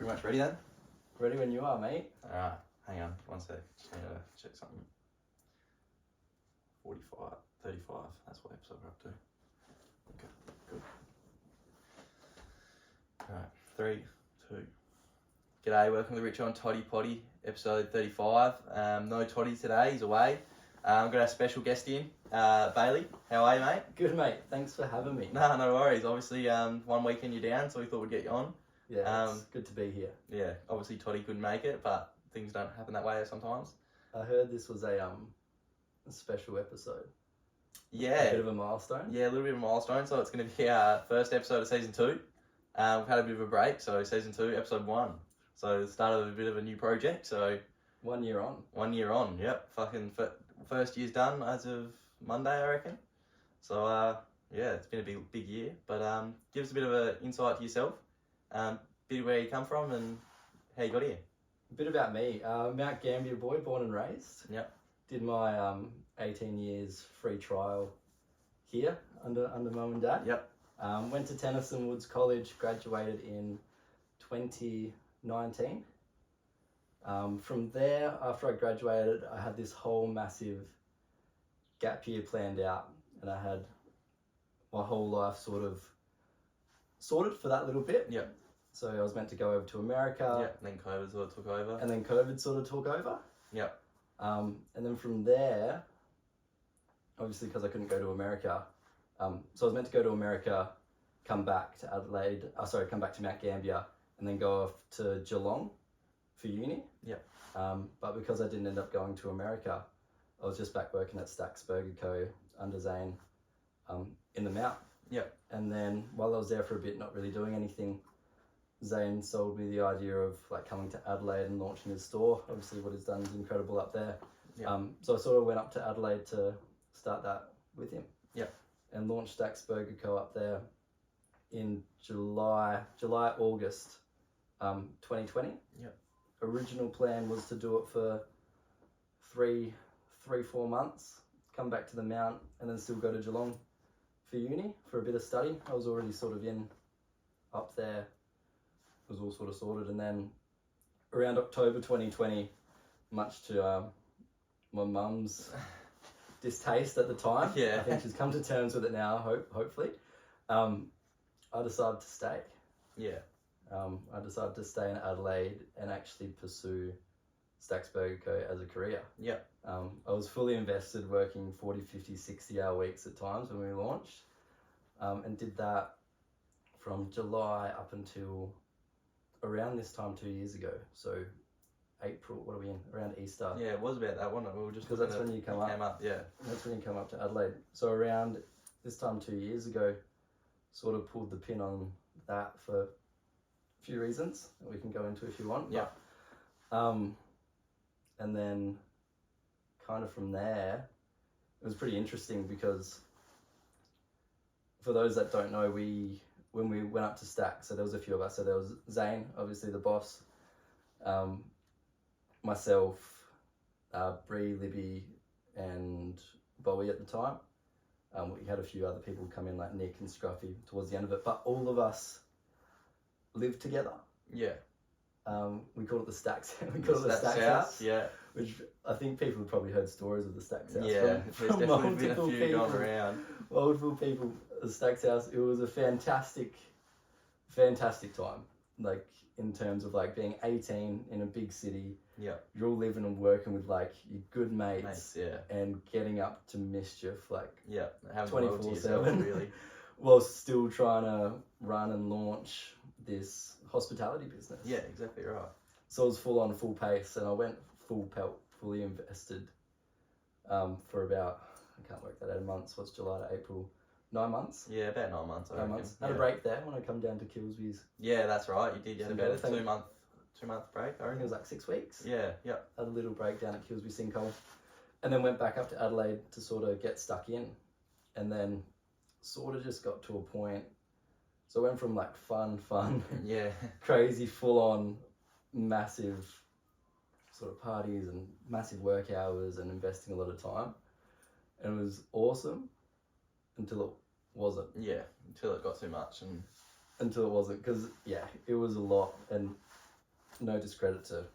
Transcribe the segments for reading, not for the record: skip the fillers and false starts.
Pretty much ready then? Ready when you are, mate. Alright, hang on, one sec. Just need to check something. 45, 35, that's what episode we're up to. Okay, good. Alright, 3, 2. G'day, welcome to the Richo Toddy Poddy, episode 35. No Toddy today, he's away. We've got our special guest in, Bailey. How are you, mate? Good, mate. Thanks for having me. No worries. Obviously, one weekend you're down, so we thought we'd get you on. Yeah, it's good to be here. Yeah, obviously Toddy couldn't make it, but things don't happen that way sometimes. I heard this was a special episode. Yeah. A bit of a milestone. Yeah, a little bit of a milestone. So it's going to be our first episode of season 2. We've had a bit of a break, so season 2, episode 1. So the start of a bit of a new project. So 1 year on. 1 year on. Yep. Fucking first year's done as of Monday, I reckon. So yeah, it's been a big year. But give us a bit of an insight to yourself. Bit of where you come from and how you got here. A bit about me. Mount Gambier boy, born and raised. Yep. Did my 18 years free trial here under mum and dad. Yep. Went to Tennyson Woods College, graduated in 2019. From there, after I graduated, I had this whole massive gap year planned out, and I had my whole life sort of sorted for that little bit. Yep. So I was meant to go over to America. Yep. Then COVID sort of took over. And then COVID sort of took over. Yep. And then from there, obviously because I couldn't go to America, so I was meant to go to America, come back to Adelaide, come back to Mount Gambier, and then go off to Geelong for uni. Yep. But because I didn't end up going to America, I was just back working at Stack's Burger Co. under Zane in the Mount. Yep. And then while I was there for a bit, not really doing anything, Zane sold me the idea of like coming to Adelaide and launching his store. Obviously what he's done is incredible up there. Yep. So I sort of went up to Adelaide to start that with him. Yep. And launched Stack's Burger Co. up there in August 2020. Yep. Original plan was to do it for 4 months, come back to the Mount, and then still go to Geelong for uni for a bit of study. I was already sort of up there. It was all sort of sorted, and then around October 2020, much to my mum's distaste at the time, Yeah. I think she's come to terms with it now, hopefully, I decided to stay. Yeah. I decided to stay in Adelaide and actually pursue Stack's Burger Co. as a career. Yep. I was fully invested, working 40, 50, 60-hour weeks at times when we launched, and did that from July up until around this time 2 years ago. So April, what are we in? Around Easter. Yeah, it was about that, wasn't it? We were just Because that's when you come up. Yeah. That's when you come up to Adelaide. So around this time 2 years ago, sort of pulled the pin on that for a few reasons that we can go into if you want. Yeah. And then kind of from there, it was pretty interesting because for those that don't know, when we went up to Stack, so there was a few of us. So there was Zane, obviously the boss, myself, Bree, Libby, and Bowie at the time. We had a few other people come in like Nick and Scruffy towards the end of it, but all of us lived together. Yeah. We called it the Stacks. We called it the Stacks House. Yeah. Which I think people have probably heard stories of the Stacks House. Yeah. There's definitely been a few going around. Multiple people. The Stacks House. It was a fantastic time. Like in terms of like being 18 in a big city. Yeah. You're all living and working with like your good mates. Yeah. And getting up to mischief like. Yeah. 24/7 really. While still trying to run and launch this hospitality business. Yeah, exactly right. So it was full pace, and I went full pelt, fully invested for about, I can't work that out in months, what's July to April? 9 months? Yeah, about 9 months. 9 months. Had a break there when I come down to Kilsby's. Yeah, that's right. You did. You had about a Thing. 2 month break, I I think reckon. it was like 6 weeks. Yeah, yeah. Had a little break down at Kilsby Sinkhole, and then went back up to Adelaide to sort of get stuck in, and then sort of just got to a point. So I went from like fun, Yeah. crazy, full-on, massive sort of parties and massive work hours and investing a lot of time. And it was awesome until it wasn't. Yeah, until it got too much. And Until it wasn't, because, yeah, it was a lot. And no discredit to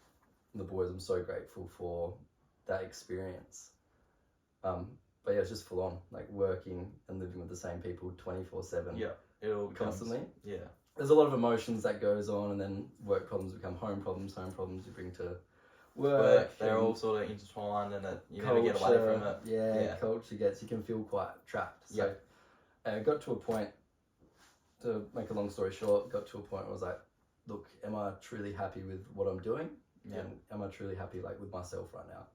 the boys. I'm so grateful for that experience. But yeah, it's just full on, like working and living with the same people 24/7. Yeah, it all becomes, constantly. Yeah. There's a lot of emotions that goes on, and then work problems become home problems you bring to work. They're all sort of intertwined, and you never get away from it. Yeah, culture you can feel quite trapped. So got to a point, to make a long story short, got to a point where I was like, look, am I truly happy with what I'm doing? Yeah. And am I truly happy like with myself right now?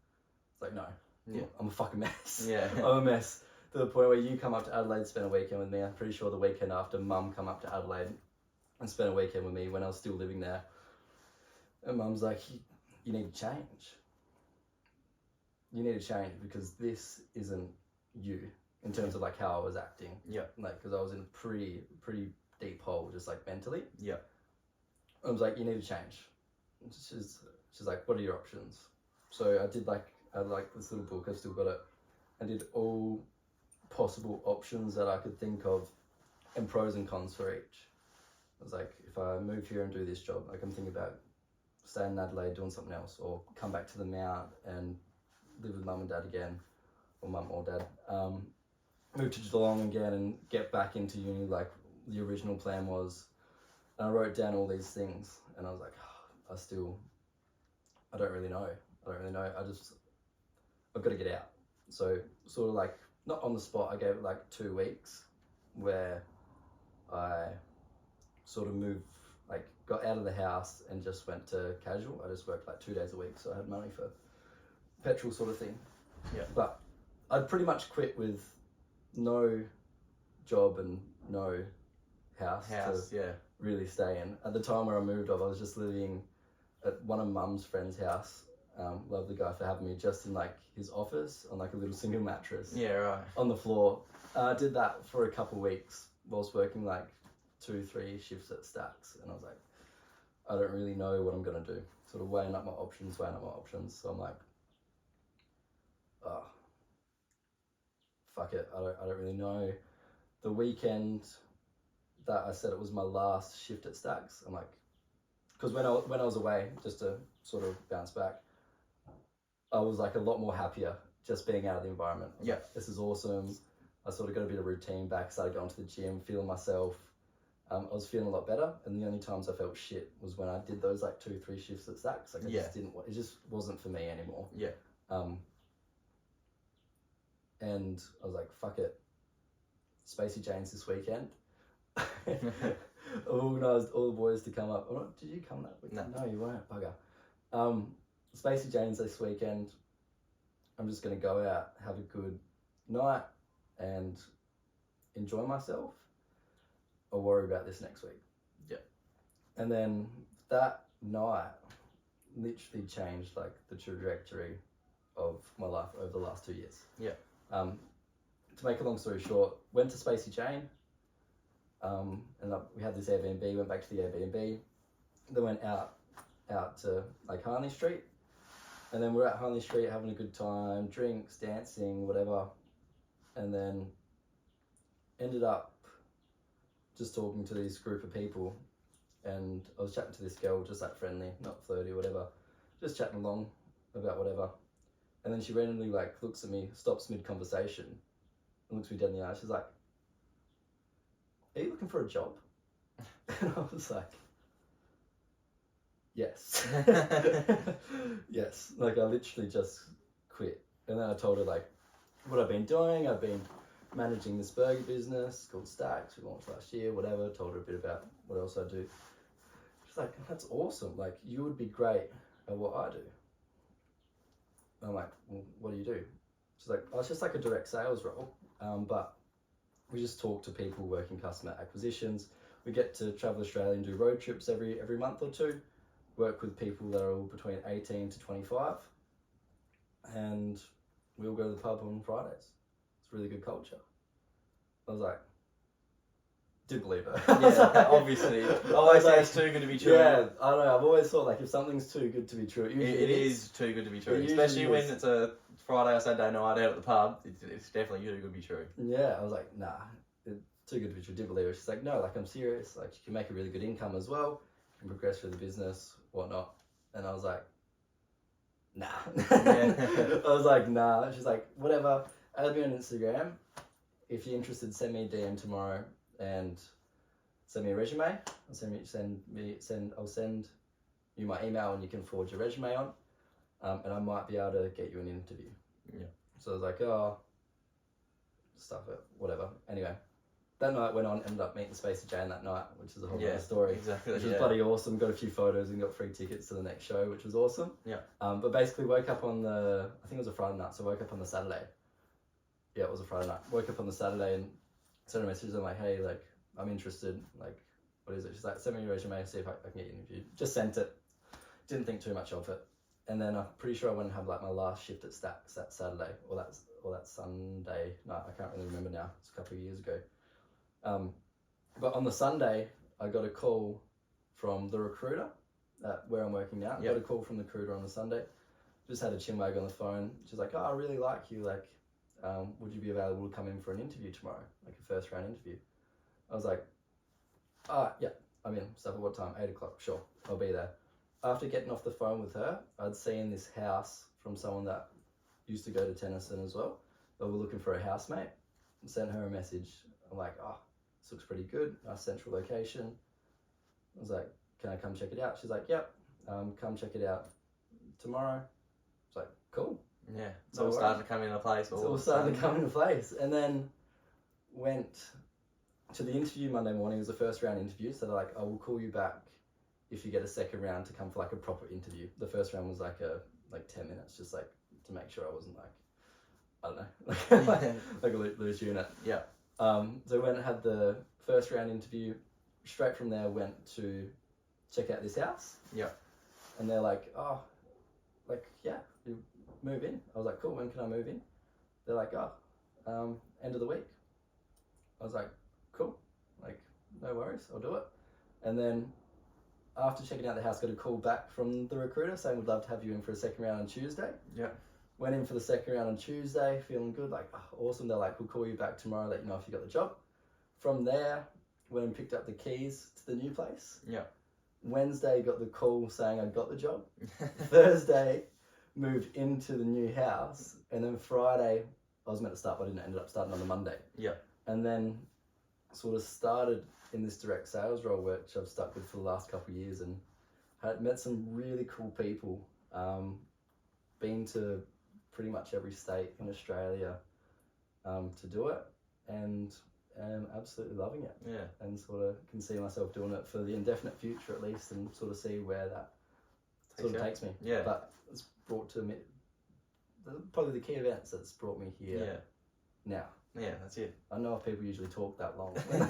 It's like, no. Yeah. I'm a fucking mess. Yeah. I'm a mess. To the point where you come up to Adelaide, spend a weekend with me. I'm pretty sure the weekend after, Mum come up to Adelaide and spent a weekend with me when I was still living there. And Mum's like, you need to change. You need to change because this isn't you in terms of like how I was acting. Yeah. Like, because I was in a pretty deep hole, just like mentally. Yeah. I was like, you need to change. She's like, what are your options? So I had this little book, I've still got it. I did all possible options that I could think of and pros and cons for each. I was like, if I move here and do this job, like I'm thinking about staying in Adelaide doing something else, or come back to the Mount and live with Mum and Dad again, or Mum or Dad. Move to Geelong again and get back into uni like the original plan was. And I wrote down all these things and I was like, I don't really know. I've got to get out. So sort of like, not on the spot, I gave it like 2 weeks where I sort of moved, like got out of the house and just went to casual. I just worked like 2 days a week, so I had money for petrol sort of thing. Yeah. But I'd pretty much quit with no job and no house to really stay in. At the time where I moved off, I was just living at one of Mum's friend's house. Love the guy for having me, just in like his office on like a little single mattress. Yeah, right. On the floor. I did that for a couple of weeks whilst working like 2-3 shifts at Stacks, and I was like, I don't really know what I'm gonna do. Sort of weighing up my options. So I'm like, fuck it. I don't really know. The weekend that I said it was my last shift at Stacks, I'm like, because when I was away, just to sort of bounce back, I was like a lot more happier just being out of the environment. Yeah. Like, this is awesome. I sort of got a bit of routine back, started going to the gym, feeling myself. I was feeling a lot better, and the only times I felt shit was when I did those like 2-3 shifts at Stacks. Like it just wasn't for me anymore. Yeah. And I was like, fuck it. Spacey Jane's this weekend. I organised all the boys to come up. Oh, did you come that weekend? No, you weren't, bugger. Spacey Jane's this weekend. I'm just going to go out, have a good night and enjoy myself. I'll worry about this next week. Yeah. And then that night literally changed like the trajectory of my life over the last 2 years. Yeah. To make a long story short, went to Spacey Jane. And we had this Airbnb, went back to the Airbnb, then went out to like Harney Street, and then we're at Harney Street having a good time, drinks, dancing, whatever, and then ended up just talking to this group of people, and I was chatting to this girl, just like friendly, not flirty, whatever, just chatting along about whatever, and then she randomly like looks at me, stops mid-conversation, and looks me dead in the eye. She's like, are you looking for a job? And I was like, yes. Yes. Like I literally just quit. And then I told her like what I've been doing. I've been managing this burger business called Stacks. We launched last year, whatever. Told her a bit about what else I do. She's like, that's awesome. Like you would be great at what I do. And I'm like, well, what do you do? She's like, oh, it's just like a direct sales role. But we just talk to people working customer acquisitions. We get to travel Australia and do road trips every month or two. Work with people that are all between 18 to 25. And we all go to the pub on Fridays. It's really good culture. I was like, didn't believe it. Yeah, obviously. I always say it's too good to be true. Yeah, I don't know. I've always thought like if something's too good to be true, it is too good to be true. Especially when it's a Friday or Saturday night out at the pub. It's definitely too good to be true. Yeah, I was like, nah, it's too good to be true. Didn't believe it. She's like, no, like I'm serious. Like you can make a really good income as well. You can progress through the business, whatnot. And I was like, nah. Yeah. I was like, nah. She's like, whatever. Add me on Instagram. If you're interested, send me a DM tomorrow and send me a resume. I'll send you my email and you can forward your resume on. And I might be able to get you an interview. Yeah. So I was like, oh, stuff it, whatever. Anyway, that night went on, ended up meeting Spacey Jane that night, which is a whole other story. Exactly. Which was bloody awesome. Got a few photos and got free tickets to the next show, which was awesome. Yeah. But basically woke up on I think it was a Friday night, so I woke up on the Saturday. Yeah, it was a Friday night. Woke up on the Saturday and sent her a message. I'm like, hey, like, I'm interested. Like, what is it? She's like, send me your resume, see if I can get you interviewed. Just sent it. Didn't think too much of it. And then I'm pretty sure I went and had like my last shift at Stacks that Saturday or that Sunday. No, I can't really remember now. It's a couple of years ago. But on the Sunday, I got a call from the recruiter at where I'm working now. Yep. Got a call from the recruiter on the Sunday. Just had a chinwag on the phone. She's like, oh, I really like you. Like, would you be available to come in for an interview tomorrow? Like a first round interview. I was like, yeah, I'm in. So at what time? 8 o'clock. Sure, I'll be there. After getting off the phone with her, I'd seen this house from someone that used to go to Tennyson as well. They were looking for a housemate. Sent her a message. I'm like, oh, this looks pretty good. Nice central location. I was like, can I come check it out? She's like, yep, come check it out tomorrow. It's like, cool. Yeah, it's all starting to come into place. It's all starting to come into place. And then went to the interview Monday morning. It was the first round interview. So they're like, I will call you back if you get a second round to come for like a proper interview. The first round was like 10 minutes, just like to make sure I wasn't like, I don't know, like a loose unit. Yeah. So we went and had the first round interview. Straight from there, went to check out this house. Yeah. And they're like, oh, like, yeah, you move in. I was like, cool, when can I move in? They're like, oh, end of the week. I was like, cool, like, no worries, I'll do it. And then after checking out the house, got a call back from the recruiter saying we'd love to have you in for a second round on Tuesday. Yeah. Went in for the second round on Tuesday, feeling good, like, oh, awesome. They're like, we'll call you back tomorrow, let you know if you got the job. From there, went and picked up the keys to the new place. Yeah. Wednesday, got the call saying I got the job. Thursday, moved into the new house. And then Friday, I was meant to start, but I didn't. Ended up starting on the Monday. Yeah. And then sort of started in this direct sales role, which I've stuck with for the last couple of years, and had met some really cool people. Been to pretty much every state in Australia to do it, and am absolutely loving it. Yeah. And sort of can see myself doing it for the indefinite future at least, and sort of see where that sort of takes me. Yeah. But it's brought to me probably the key events that's brought me here now. Yeah, that's it. I don't know if people usually talk that long. no,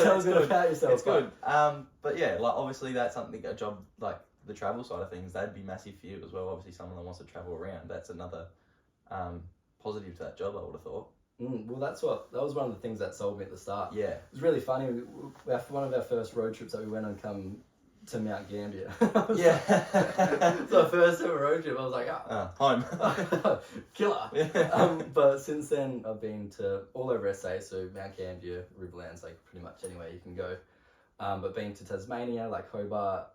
Tell me about yourself. It's good. But yeah, like obviously that's something, a job like the travel side of things, that'd be massive for you as well. Obviously someone that wants to travel around, that's another positive to that job, I would have thought. Well, that was one of the things that sold me at the start. Yeah. It was really funny. One of our first road trips that we went on come to Mount Gambier. Yeah. So our first ever road trip, I was like, home. killer. But since then, I've been to all over SA, so Mount Gambier, Riverlands, like pretty much anywhere you can go. But been to Tasmania, like Hobart,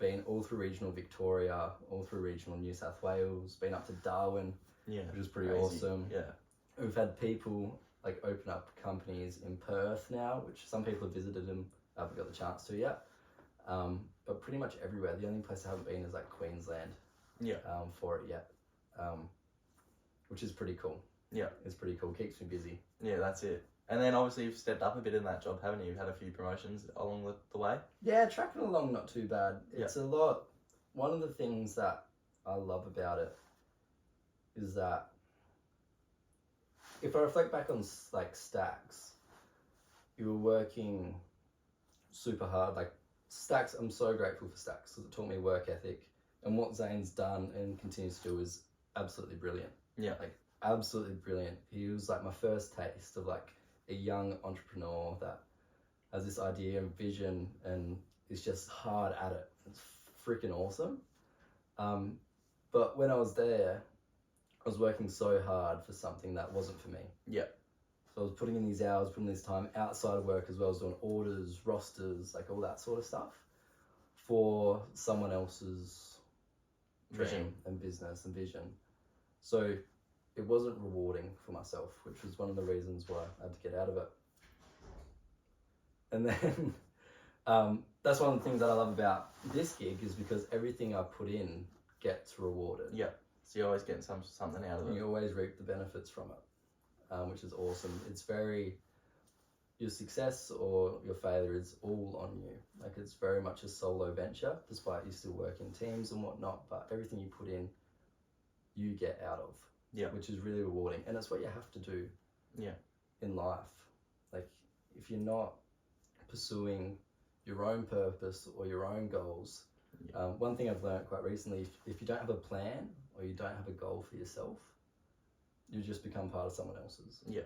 been all through regional Victoria, all through regional New South Wales, been up to Darwin, which is pretty awesome. Yeah. We've had people like open up companies in Perth now, which some people have visited and haven't got the chance to yet. But pretty much everywhere. The only place I haven't been is like Queensland. Yeah. For it yet. Which is pretty cool. Yeah. It's pretty cool. Keeps me busy. Yeah, that's it. And then obviously you've stepped up a bit in that job, haven't you? You've had a few promotions along the way. Yeah, tracking along not too bad. It's a lot. One of the things that I love about it is that if I reflect back on like Stacks, you were working super hard. Like Stacks, I'm so grateful for Stacks because it taught me work ethic, and what Zane's done and continues to do is absolutely brilliant. Yeah. Like absolutely brilliant. He was like my first taste of like a young entrepreneur that has this idea and vision and is just hard at it. It's freaking awesome. But when I was there, I was working so hard for something that wasn't for me. Yeah. So I was putting in these hours, putting this time outside of work as well as doing orders, rosters, like all that sort of stuff for someone else's dream and business and vision. So it wasn't rewarding for myself, which was one of the reasons why I had to get out of it. And then that's one of the things that I love about this gig is because everything I put in gets rewarded. Yeah. So you're always getting something out of it. You always reap the benefits from it, which is awesome. It's very, your success or your failure is all on you. Like it's very much a solo venture, despite you still work in teams and whatnot, but everything you put in, you get out of. Yeah. Which is really rewarding. And it's what you have to do in life. Like if you're not pursuing your own purpose or your own goals, one thing I've learned quite recently, if you don't have a plan or you don't have a goal for yourself, you just become part of someone else's. Yeah.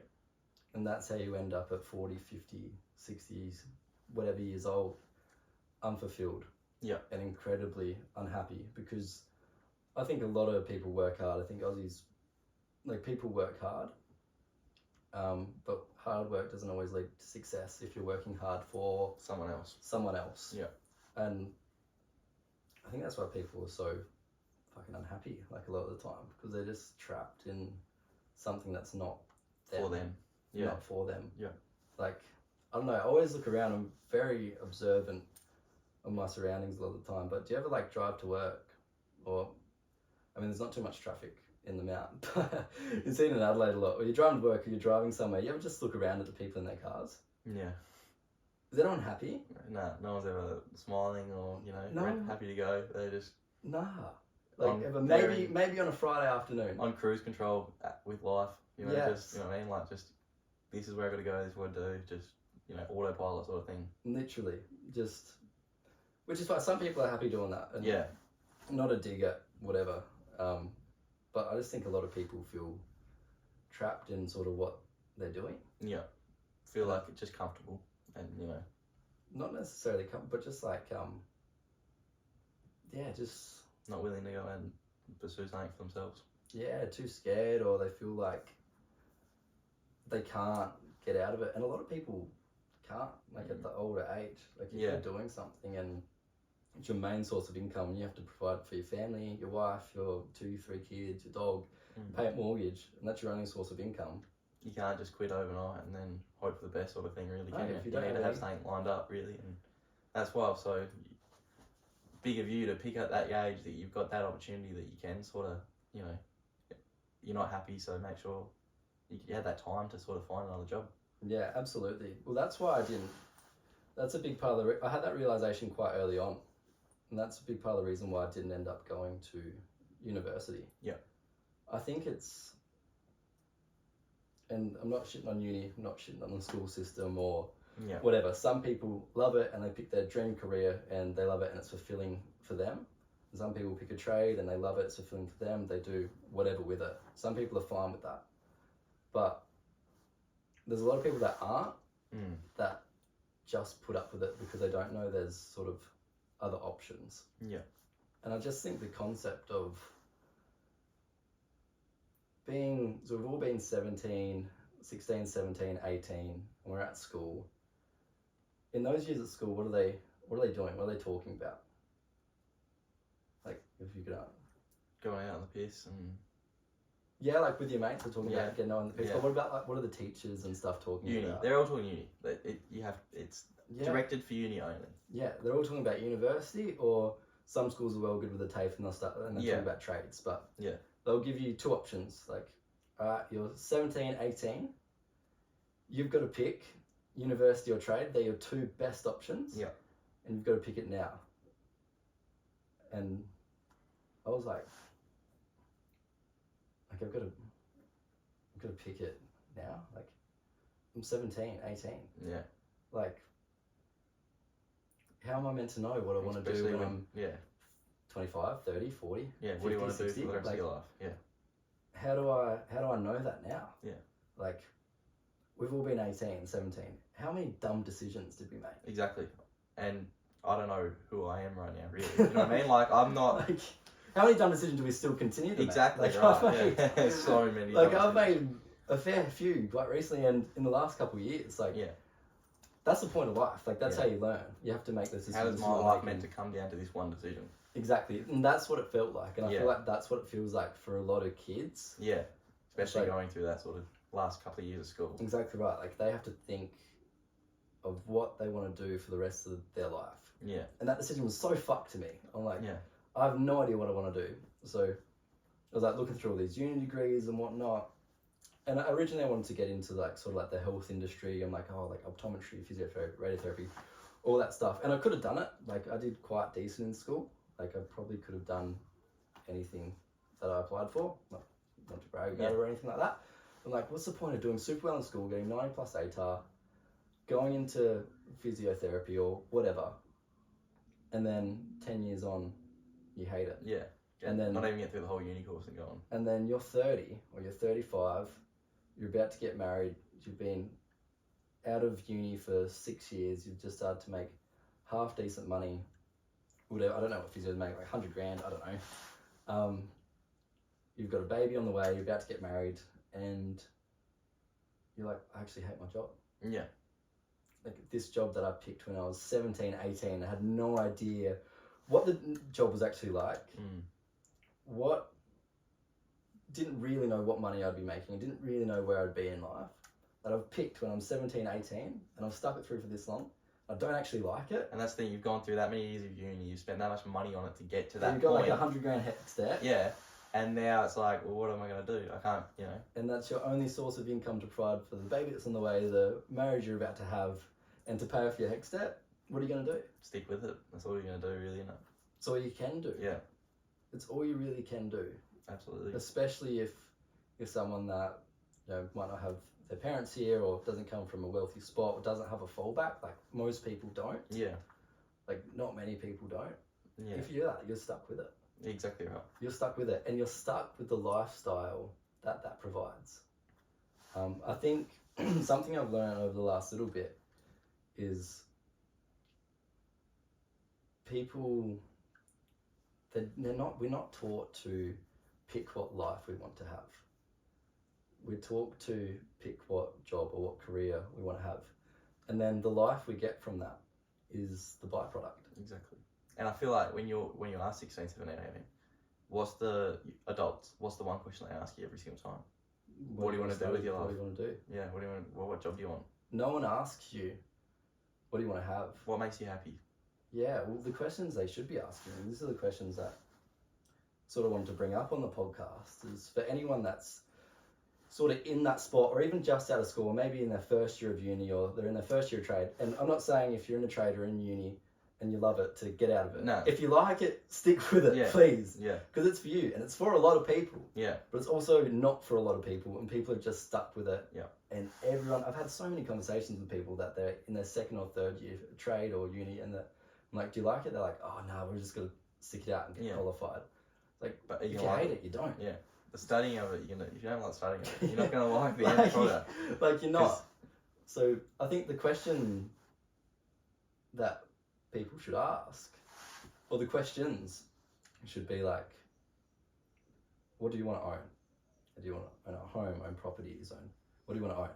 And that's how you end up at 40, 50, 60, whatever years old, unfulfilled. Yeah. And incredibly unhappy, because I think a lot of people work hard. I think Aussies, like people work hard, but hard work doesn't always lead to success if you're working hard for someone else. Yeah. And I think that's why people are so fucking unhappy, like a lot of the time, because they're just trapped in something that's not for them. Yeah. Not for them. Yeah. Like, I don't know, I always look around, I'm very observant of my surroundings a lot of the time, but do you ever like drive to work? Or, I mean, there's not too much traffic in the mountain, but you see it in Adelaide a lot, or you're driving to work or you're driving somewhere, you ever just look around at the people in their cars? Yeah. Is anyone happy? No, no one's ever smiling or, happy to go. They just... Nah. Like, ever, maybe on a Friday afternoon. On cruise control with life, Yes. just, you know what I mean? Like, just, this is where I've got to go, this is what I do, just, autopilot sort of thing. Literally. Just, which is why some people are happy doing that. And yeah. Not a dig at whatever. But I just think a lot of people feel trapped in sort of what they're doing. Yeah. Feel like it's just comfortable and, Not necessarily but just like, just... Not willing to go and pursue something for themselves. Yeah, too scared, or they feel like they can't get out of it. And a lot of people can't, like at the older age. Like if you're doing something and it's your main source of income, and you have to provide for your family, your wife, your 2, 3 kids, your dog, pay a mortgage, and that's your only source of income. You can't just quit overnight and then hope for the best sort of thing, really, can you? If you You need don't to have something lined up, really, and that's why I'm so big of you to pick at that age that you've got that opportunity that you can sort of, you're not happy, so make sure you have that time to sort of find another job. Yeah, absolutely. Well, that's why I didn't. That's a big part of I had that realisation quite early on, and that's a big part of the reason why I didn't end up going to university. Yeah. I think it's, and I'm not shitting on uni, I'm not shitting on the school system or whatever. Some people love it and they pick their dream career and they love it and it's fulfilling for them. Some people pick a trade and they love it, it's fulfilling for them, they do whatever with it. Some people are fine with that. But there's a lot of people that aren't, that just put up with it because they don't know there's sort of other options. Yeah. And I just think the concept of being, so we've all been 16, 17, 18, and we're at school. In those years at school, what are they doing? What are they talking about? Like, if you could... Going out on the piss and... Yeah, like with your mates, they're talking about getting on the piss. But what about, like, what are the teachers and stuff talking about? Uni. They're all talking uni. It's directed for uni only. Yeah, they're all talking about university, or some schools are well good with the TAFE and they're talking about trades. But they'll give you 2 options. Like, alright, you're 17, 18. You've got to pick university or trade. They're your 2 best options. Yeah. And you've got to pick it now. And I was like I've got to pick it now. Like, I'm 17, 18. Yeah. Like, how am I meant to know what I want to do when I'm 25, 30, 40? Yeah, 50, what do you want to 60? do for the rest of your life? Yeah. How do I know that now? Yeah. Like, we've all been 18, 17. How many dumb decisions did we make? Exactly. And I don't know who I am right now, really. You know what I mean? Like, I'm not... Like, how many dumb decisions do we still continue to make? Exactly, like, right. So many. Like, I've made a fair few quite recently, and in the last couple of years, like, that's the point of life. Like, that's Yeah. how you learn. You have to make those decisions. How does my life meant to come down to this one decision? Exactly. And that's what it felt like. And I Yeah. feel like that's what it feels like for a lot of kids. Yeah, especially like- going through that sort of last couple of years of school. Exactly right. Like, they have to think of what they want to do for the rest of their life. Yeah, And that decision was so fucked to me. I'm like, yeah, I have no idea what I want to do. So I was like looking through all these uni degrees and whatnot. And originally I wanted to get into like sort of like the health industry. I'm like, oh, like optometry, physiotherapy, radiotherapy, all that stuff. And I could have done it. Like, I did quite decent in school. Like, I probably could have done anything that I applied for. Not to brag about it or anything like that. I'm like, what's the point of doing super well in school, getting 90 plus ATAR, going into physiotherapy or whatever, and then 10 years on, you hate it. yeah. And then not even get through the whole uni course and go on. And then you're 30 or you're 35, you're about to get married, you've been out of uni for 6 years, you've just started to make half decent money, whatever, I don't know what physios make, like 100 grand, I don't know. You've got a baby on the way, you're about to get married, and you're like, I actually hate my job. Yeah. Like, this job that I picked when I was 17, 18, I had no idea what the job was actually like. Didn't really know what money I'd be making. I didn't really know where I'd be in life. That I've picked when I'm 17, 18, and I've stuck it through for this long. I don't actually like it. And that's the thing, you've gone through that many years of uni, you've spent that much money on it to get to that You've got point. like 100 grand hex debt. Yeah. And now it's like, well, what am I going to do? I can't, you know. And that's your only source of income to provide for the baby that's on the way, the marriage you're about to have, and to pay off your hex debt. What are you going to do? Stick with it. That's all you're going to do, really, isn't it? It's all you can do. Yeah. It's all you really can do. Absolutely. Especially if you're someone that, you know, might not have their parents here, or doesn't come from a wealthy spot, or doesn't have a fallback. Like, most people don't. Yeah. Like, not many people don't. Yeah. If you do that, you're stuck with it. Exactly right. You're stuck with it, and you're stuck with the lifestyle that provides. I think something I've learned over the last little bit is people, we're not taught to pick what life we want to have. We're taught to pick what job or what career we want to have. And then the life we get from that is the byproduct. Exactly. And I feel like when you are 16, 17, 18, what's the one question they ask you every single time? What do you want to do with your life? What do you want to do? Yeah, what job do you want? No one asks you, what do you want to have? What makes you happy? Yeah, well, the questions they should be asking, and these are the questions that sort of wanted to bring up on the podcast, is for anyone that's sort of in that spot, or even just out of school, or maybe in their first year of uni, or they're in their first year of trade. And I'm not saying if you're in a trade or in uni and you love it, to get out of it. No. If you like it, stick with it, Yeah. please. Yeah. Because it's for you, and it's for a lot of people. Yeah. But it's also not for a lot of people, and people are just stuck with it. Yeah. And I've had so many conversations with people that they're in their second or third year of trade or uni, and I'm like, do you like it? They're like, oh no, we're just gonna stick it out and get qualified. Like, But if you hate it, you don't. Yeah. The studying of it, if you don't like studying it, you're not gonna like the end product. Like, you're not. So I think the question that people should ask, or the questions should be like, what do you want to own? Do you want to own a home, own properties, what do you want to own?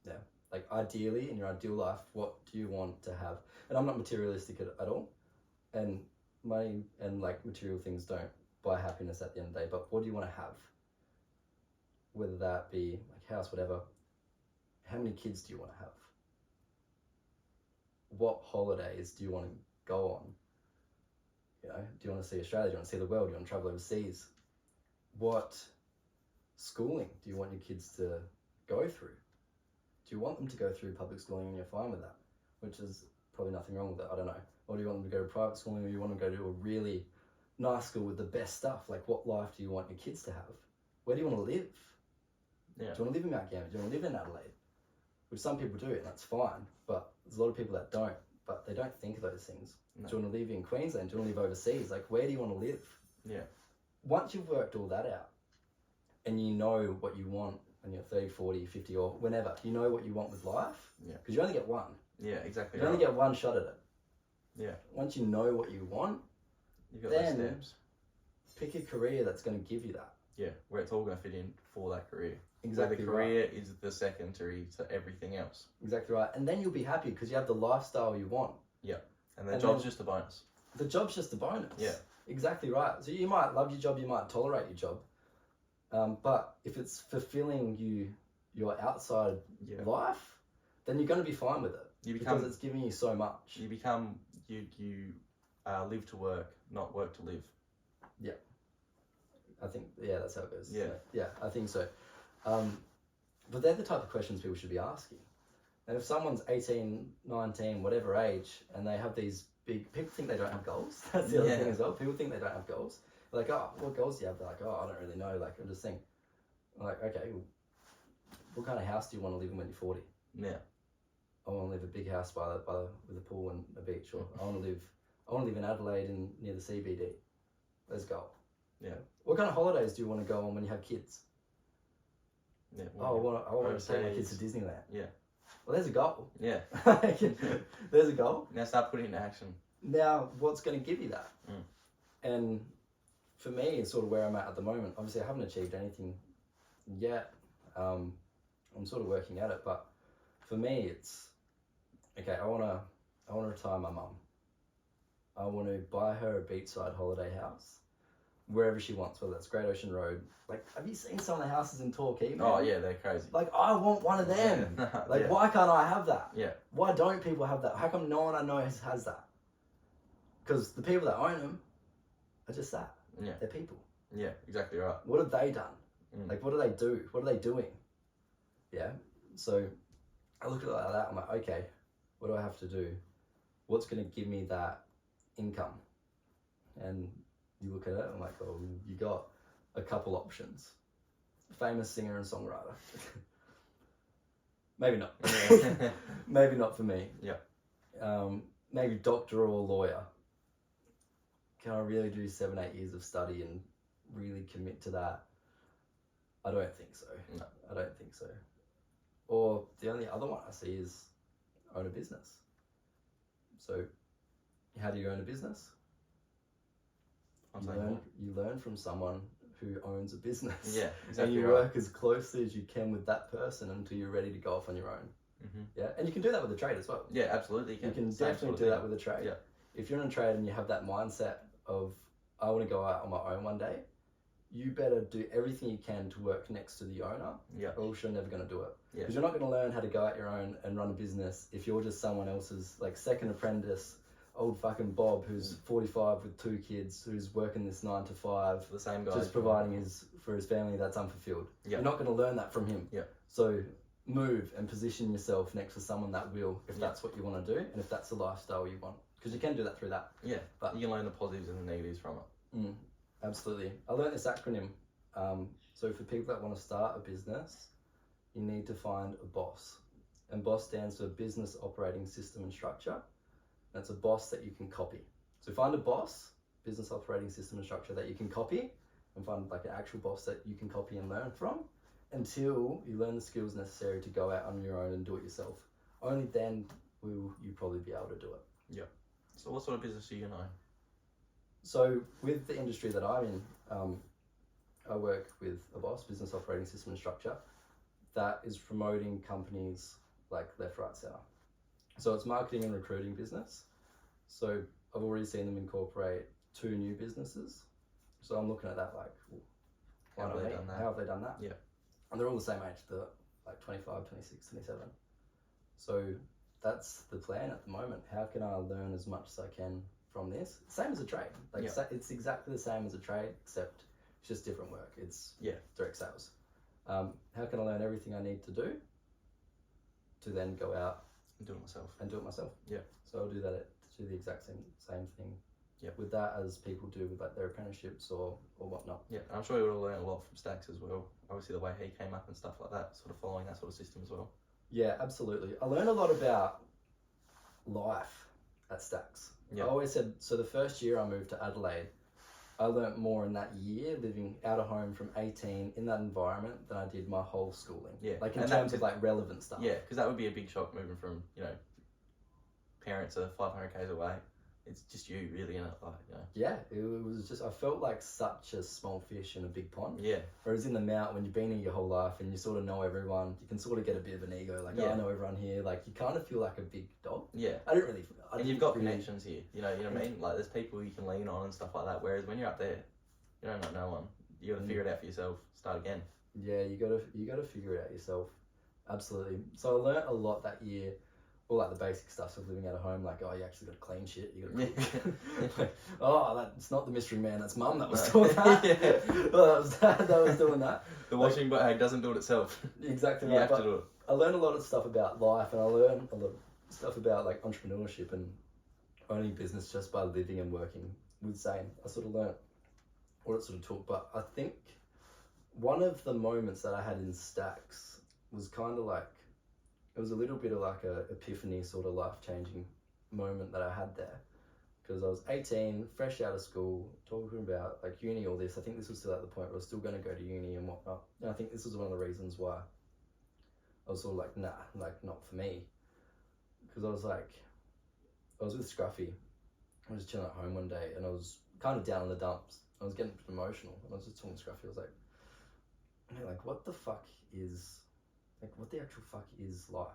Yeah. Like, ideally, in your ideal life, what do you want to have? And I'm not materialistic at all. And money and like material things don't buy happiness at the end of the day. But what do you want to have? Whether that be like house, whatever. How many kids do you want to have? What holidays do you want to go on? You know, do you want to see Australia? Do you want to see the world? Do you want to travel overseas? What schooling do you want your kids to go through? Do you want them to go through public schooling and you're fine with that? Which is probably nothing wrong with it, I don't know. Or do you want them to go to private schooling, or you want them to go to a really nice school with the best stuff? Like, what life do you want your kids to have? Where do you want to live? Yeah. Do you want to live in Mount Gambier? Do you want to live in Adelaide? Which some people do, and that's fine. But there's a lot of people that don't. But they don't think of those things. No. Do you want to live in Queensland? Do you want to live overseas? Like, where do you want to live? Yeah. Once you've worked all that out, and you know what you want when you're 30, 40, 50, or whenever, you know what you want with life. Yeah. Because you only get one. Yeah, exactly. You only get one shot at it. Yeah. Once you know what you want, You've got then those steps. pick a career that's going to give you that. Yeah, where it's all going to fit in for that career. Exactly where the career is the secondary to everything else. Exactly right. And then you'll be happy because you have the lifestyle you want. And the job's just a bonus. The job's just a bonus. Yeah. Exactly right. So you might love your job, you might tolerate your job, but if it's fulfilling your outside life, then you're going to be fine with it. Because it's giving you so much. You become you live to work, not work to live. Yeah. I think that's how it goes. Yeah. Yeah, I think so. But they're the type of questions people should be asking. And if someone's 18, 19, whatever age, and they have these people think they don't have goals. That's the other thing as well. People think they don't have goals. They're like, oh, what goals do you have? They're like, oh, I don't really know. Like, I'm just saying. I'm like, okay, well, what kind of house do you want to live in when you're 40? Yeah. I want to live a big house with a pool and a beach, or I want to live in Adelaide near the CBD. Let's go. Yeah. What kind of holidays do you want to go on when you have kids? Yeah. Well, I want to take my kids to Disneyland. Yeah. Well, there's a goal. Yeah. There's a goal. Now start putting it into action. Now, what's going to give you that? And for me, it's sort of where I'm at the moment. Obviously, I haven't achieved anything yet. I'm sort of working at it, but for me, it's okay. I want to retire my mum. I want to buy her a beachside holiday house, wherever she wants, whether that's Great Ocean Road. Like, have you seen some of the houses in Torquay, man? Oh yeah, they're crazy. Like, I want one of them. Like, why can't I have that? Yeah. Why don't people have that? How come no one I know has that? Because the people that own them are just that. Yeah. They're people. Yeah, exactly right. What have they done? Like, what do they do? What are they doing? Yeah. So I look at it like that. I'm like, okay, what do I have to do? What's going to give me that income? And you look at it, I'm like, oh, you got a couple options. Famous singer and songwriter. Maybe not. Maybe not for me. Yeah. Maybe doctor or lawyer. Can I really do 7-8 years of study and really commit to that? I don't think so. No. I don't think so. Or the only other one I see is own a business. So how do you own a business? You learn from someone who owns a business. Yeah, exactly. And you work as closely as you can with that person until you're ready to go off on your own. Yeah, and you can do that with a trade as well. Yeah, absolutely. You can definitely do that with a trade. Yeah. If you're in a trade and you have that mindset of, I want to go out on my own one day, you better do everything you can to work next to the owner, or else you're never going to do it. Because you're not going to learn how to go out your own and run a business if you're just someone else's, like, second apprentice, old fucking Bob who's 45 with 2 kids, who's working this 9 to 5, the same guy, just providing for his family that's unfulfilled. You're not going to learn that from him. So move and position yourself next to someone that will, if that's what you want to do, and if that's the lifestyle you want. Because you can do that through that. Yeah, but you can learn the positives and the negatives from it. Absolutely. I learned this acronym. So for people that want to start a business, you need to find a boss. And boss stands for Business Operating System and Structure. That's a boss that you can copy. So find a boss, Business Operating System and Structure, that you can copy, and find like an actual boss that you can copy and learn from, until you learn the skills necessary to go out on your own and do it yourself. Only then will you probably be able to do it. Yeah. So what sort of business do you know? So with the industry that I'm in, I work with a boss, Business Operating System and Structure, that is promoting companies like left, right, centre. So it's marketing and recruiting business. So I've already seen them incorporate 2 new businesses. So I'm looking at that like, how have they done that? Yeah. And they're all the same age, they're like 25, 26, 27. So that's the plan at the moment. How can I learn as much as I can from this? Same as a trade. Like it's exactly the same as a trade, except it's just different work. It's direct sales. How can I learn everything I need to do to then go out and do it myself? Yeah. So I'll do the exact same thing. Yeah. With that, as people do with like their apprenticeships or whatnot. Yeah, and I'm sure you would have learned a lot from Stacks as well. Obviously, the way he came up and stuff like that, sort of following that sort of system as well. Yeah, absolutely. I learned a lot about life at Stacks. I always said, so the first year I moved to Adelaide, I learnt more in that year living out of home from 18 in that environment than I did my whole schooling. Yeah. Like in terms of like relevant stuff. Yeah, because that would be a big shock moving from, parents are 500 k's away it's just you really in it, like, you know. Yeah, it was just, I felt like such a small fish in a big pond. Yeah. Whereas in the mount, when you've been here your whole life and you sort of know everyone, you can sort of get a bit of an ego, like, oh, I know everyone here. Like, you kind of feel like a big dog. Yeah. And you've got connections here, you know what I mean? Like, there's people you can lean on and stuff like that, whereas when you're up there, you don't know no one. You got to figure it out for yourself, start again. Yeah, you gotta figure it out yourself. Absolutely. So I learnt a lot that year, all like the basic stuff of living out of home, like, oh, you actually got to clean shit, you got to cook. Like, oh, that's not the mystery man, that's mum that was doing that. Well, that was dad that was doing that. The washing bag doesn't do it itself. Exactly right. You have to do it. I learned a lot of stuff about life, and I learned a lot of stuff about like entrepreneurship and owning business just by living and working with Zane. I sort of learnt what it sort of took, but I think one of the moments that I had in Stacks was kind of like, it was a little bit of like a epiphany sort of life-changing moment that I had there, because I was 18, fresh out of school, talking about like uni, all this. I think this was still at the point where I was still going to go to uni and whatnot, and I think this was one of the reasons why I was sort of like, nah, like not for me, because I was with Scruffy. I was chilling at home one day and I was kind of down in the dumps. I was getting emotional and I was just talking to Scruffy. I was like, man, like what the actual fuck is life?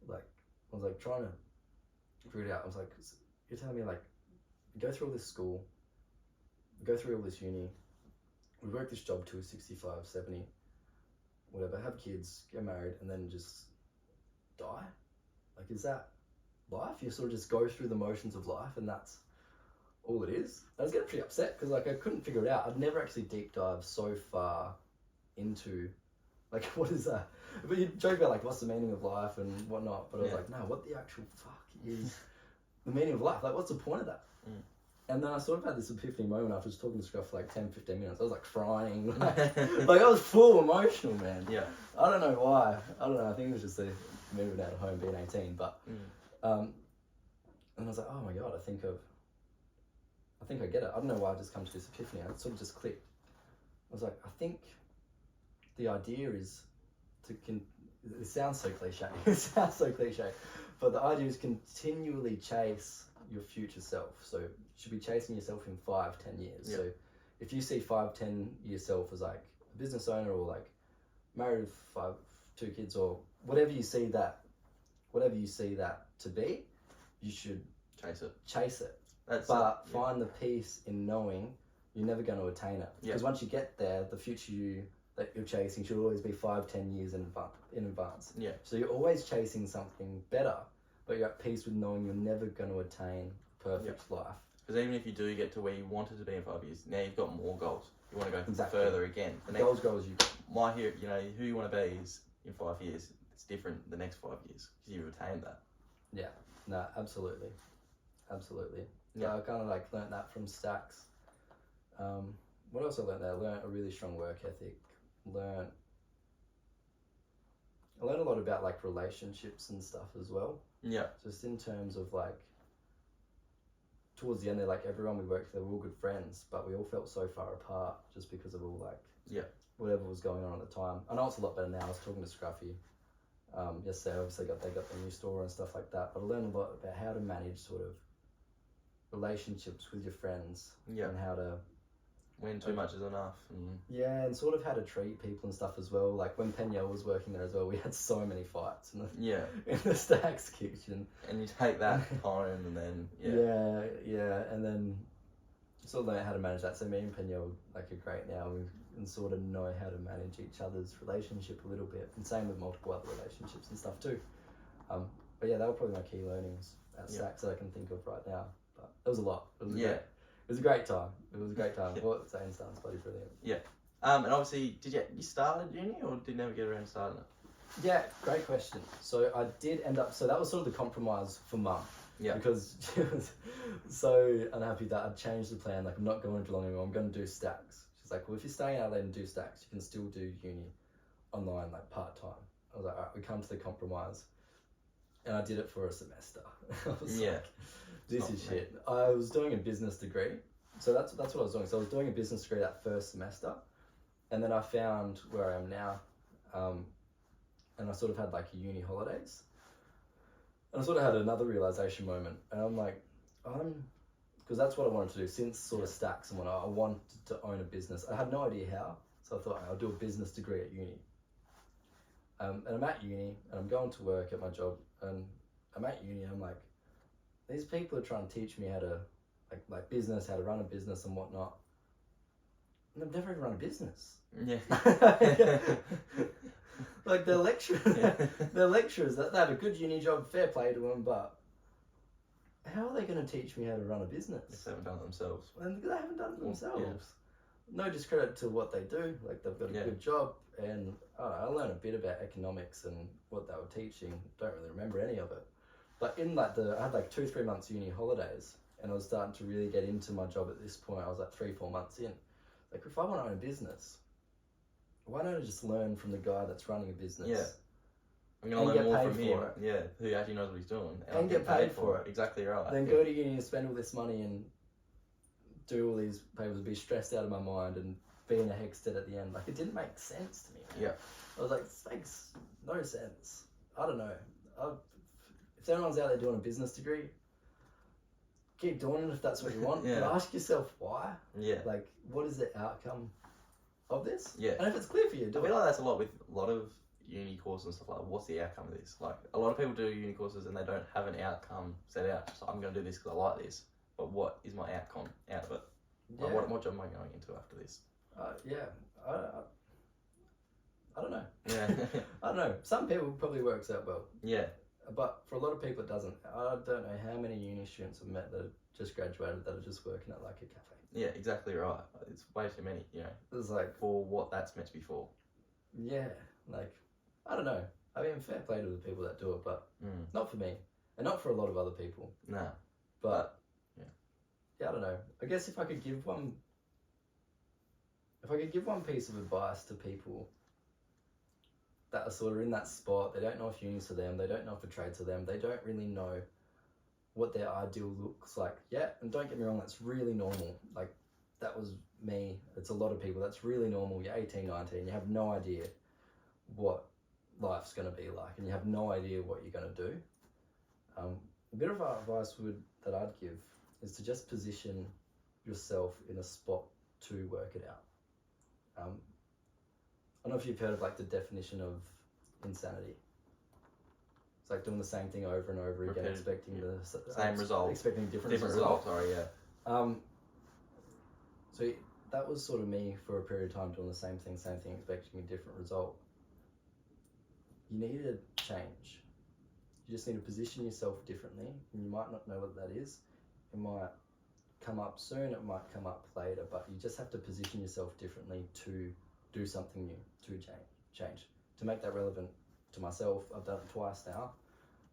Like, I was like trying to figure it out. I was like, you're telling me like, go through all this school, go through all this uni, we work this job till 65, 70, whatever, have kids, get married, and then just die? Like, is that life? You sort of just go through the motions of life and that's all it is? I was getting pretty upset because like I couldn't figure it out. I'd never actually deep dived so far into like, what is that? But you joke about like, what's the meaning of life and whatnot, but I was like, no, what the actual fuck is the meaning of life? Like, what's the point of that? And then I sort of had this epiphany moment after just talking to Scruff for like 10, 15 minutes. I was like crying, like I was full emotional, man. Yeah. I don't know why. I don't know. I think it was just the moving out of home, being 18. But, and I was like, oh my God, I think I get it. I don't know why I just come to this epiphany. It sort of just clicked. I was like, I think the idea is it sounds so cliche. It sounds so cliche. But the idea is continually chase your future self. So you should be chasing yourself in 5, 10 years. So if you see 5, 10 yourself as like a business owner or like married with 2 kids or whatever you see that to be, you should chase it. But find the peace in knowing you're never going to attain it. Because once you get there, the future you that you're chasing should always be 5, 10 years in advance. Yeah. So you're always chasing something better, but you're at peace with knowing you're never going to attain perfect life. Because even if you do get to where you wanted to be in 5 years, now you've got more goals. You want to go further again. The next, goals you got. You know, who you want to be is in 5 years. It's different the next 5 years because you've attained that. Yeah. No, absolutely. Absolutely. Yeah. I kind of like learnt that from Stacks. What else I learnt there? I learnt a really strong work ethic. I learned a lot about like relationships and stuff as well. Yeah. Just in terms of like, towards the end there, like everyone we worked with, we were all good friends, but we all felt so far apart just because of all like, whatever was going on at the time. I know it's a lot better now. I was talking to Scruffy yesterday. Obviously they got the new store and stuff like that, but I learned a lot about how to manage sort of relationships with your friends and how to when too much is enough. And sort of how to treat people and stuff as well. Like when Peniel was working there as well, we had so many fights in the Stacks kitchen. And you take that home and then and then sort of learn how to manage that. So me and Peniel like are great now and sort of know how to manage each other's relationship a little bit, and same with multiple other relationships and stuff too. But yeah, that were probably my key learnings at Stacks that I can think of right now. But it was a lot. It was a great time. What Zane sounds bloody brilliant. Yeah. And obviously, you start at uni or did you never get around to starting it? Yeah, great question. So I did end up, so that was sort of the compromise for Mum. Yeah. Because she was so unhappy that I'd changed the plan. Like, I'm not going to Geelong anymore. I'm going to do Stacks. She's like, well, if you're staying out there and do Stacks, you can still do uni online, like part-time. I was like, all right, we come to the compromise. And I did it for a semester. I was like, this is shit. I was doing a business degree. So that's what I was doing. So I was doing a business degree that first semester. And then I found where I am now. And I sort of had like uni holidays. And I sort of had another realization moment. And I'm like, Because that's what I wanted to do since sort of Stacks and what I wanted to own a business. I had no idea how, so I thought I'll do a business degree at uni. And I'm at uni and I'm going to work at my job, and I'm at uni and I'm like, these people are trying to teach me how to like business, how to run a business and whatnot. And I've never even run a business. Yeah. Like they're lecturers that they have a good uni job, fair play to them, but how are they going to teach me how to run a business? If they haven't done it themselves. And they haven't done it themselves. Yeah. No discredit to what they do. Like they've got a good job, and I learned a bit about economics and what they were teaching. Don't really remember any of it. But in I had like 2-3 months uni holidays, and I was starting to really get into my job at this point. I was like 3-4 months in. Like if I want to own a business, why don't I just learn from the guy that's running a business? Yeah. I'm going to learn more from him. Yeah, who actually knows what he's doing. And get paid for it. Exactly right. Then go to uni and spend all this money and do all these papers and be stressed out of my mind and be in a Hexted at the end. Like, it didn't make sense to me. Man. Yeah. I was like, this makes no sense. I don't know. If anyone's out there doing a business degree, keep doing it if that's what you want. Yeah. But ask yourself why. Yeah. Like, what is the outcome of this? Yeah. And if it's clear for you, do I it. feel like that's a lot with a lot of uni courses and stuff like, what's the outcome of this? Like, a lot of people do uni courses and they don't have an outcome set out. Just like, I'm going to do this because I like this. But what is my outcome out of it? Yeah. Like, what job am I going into after this? I don't know. Yeah. I don't know. Some people probably works out well. Yeah. But for a lot of people it doesn't. I don't know how many uni students I've met that just graduated that are just working at like a cafe. Yeah, exactly right. It's way too many, you know, It's like, for what that's meant to be for. yeah, like, I don't know. I mean, fair play to the people that do it, but not for me. And not for a lot of other people. Nah. But, yeah, I don't know. I guess if I could give one piece of advice to people that are sort of in that spot, they don't know if uni's for them, they don't know if a trade's for them, they don't really know what their ideal looks like yet. And don't get me wrong, that's really normal. Like, that was me. It's a lot of people. That's really normal. You're 18, 19, you have no idea what life's going to be like, and you have no idea what you're going to do. A bit of advice that I'd give is to just position yourself in a spot to work it out. I don't know if you've heard of like the definition of insanity. It's like doing the same thing over and over again, expecting the same result, expecting different results. Sorry, yeah. So that was sort of me for a period of time, doing the same thing, expecting a different result. You need to change. You just need to position yourself differently, and you might not know what that is. It might come up soon, it might come up later, but you just have to position yourself differently to do something new, to change. To make that relevant to myself, I've done it twice now,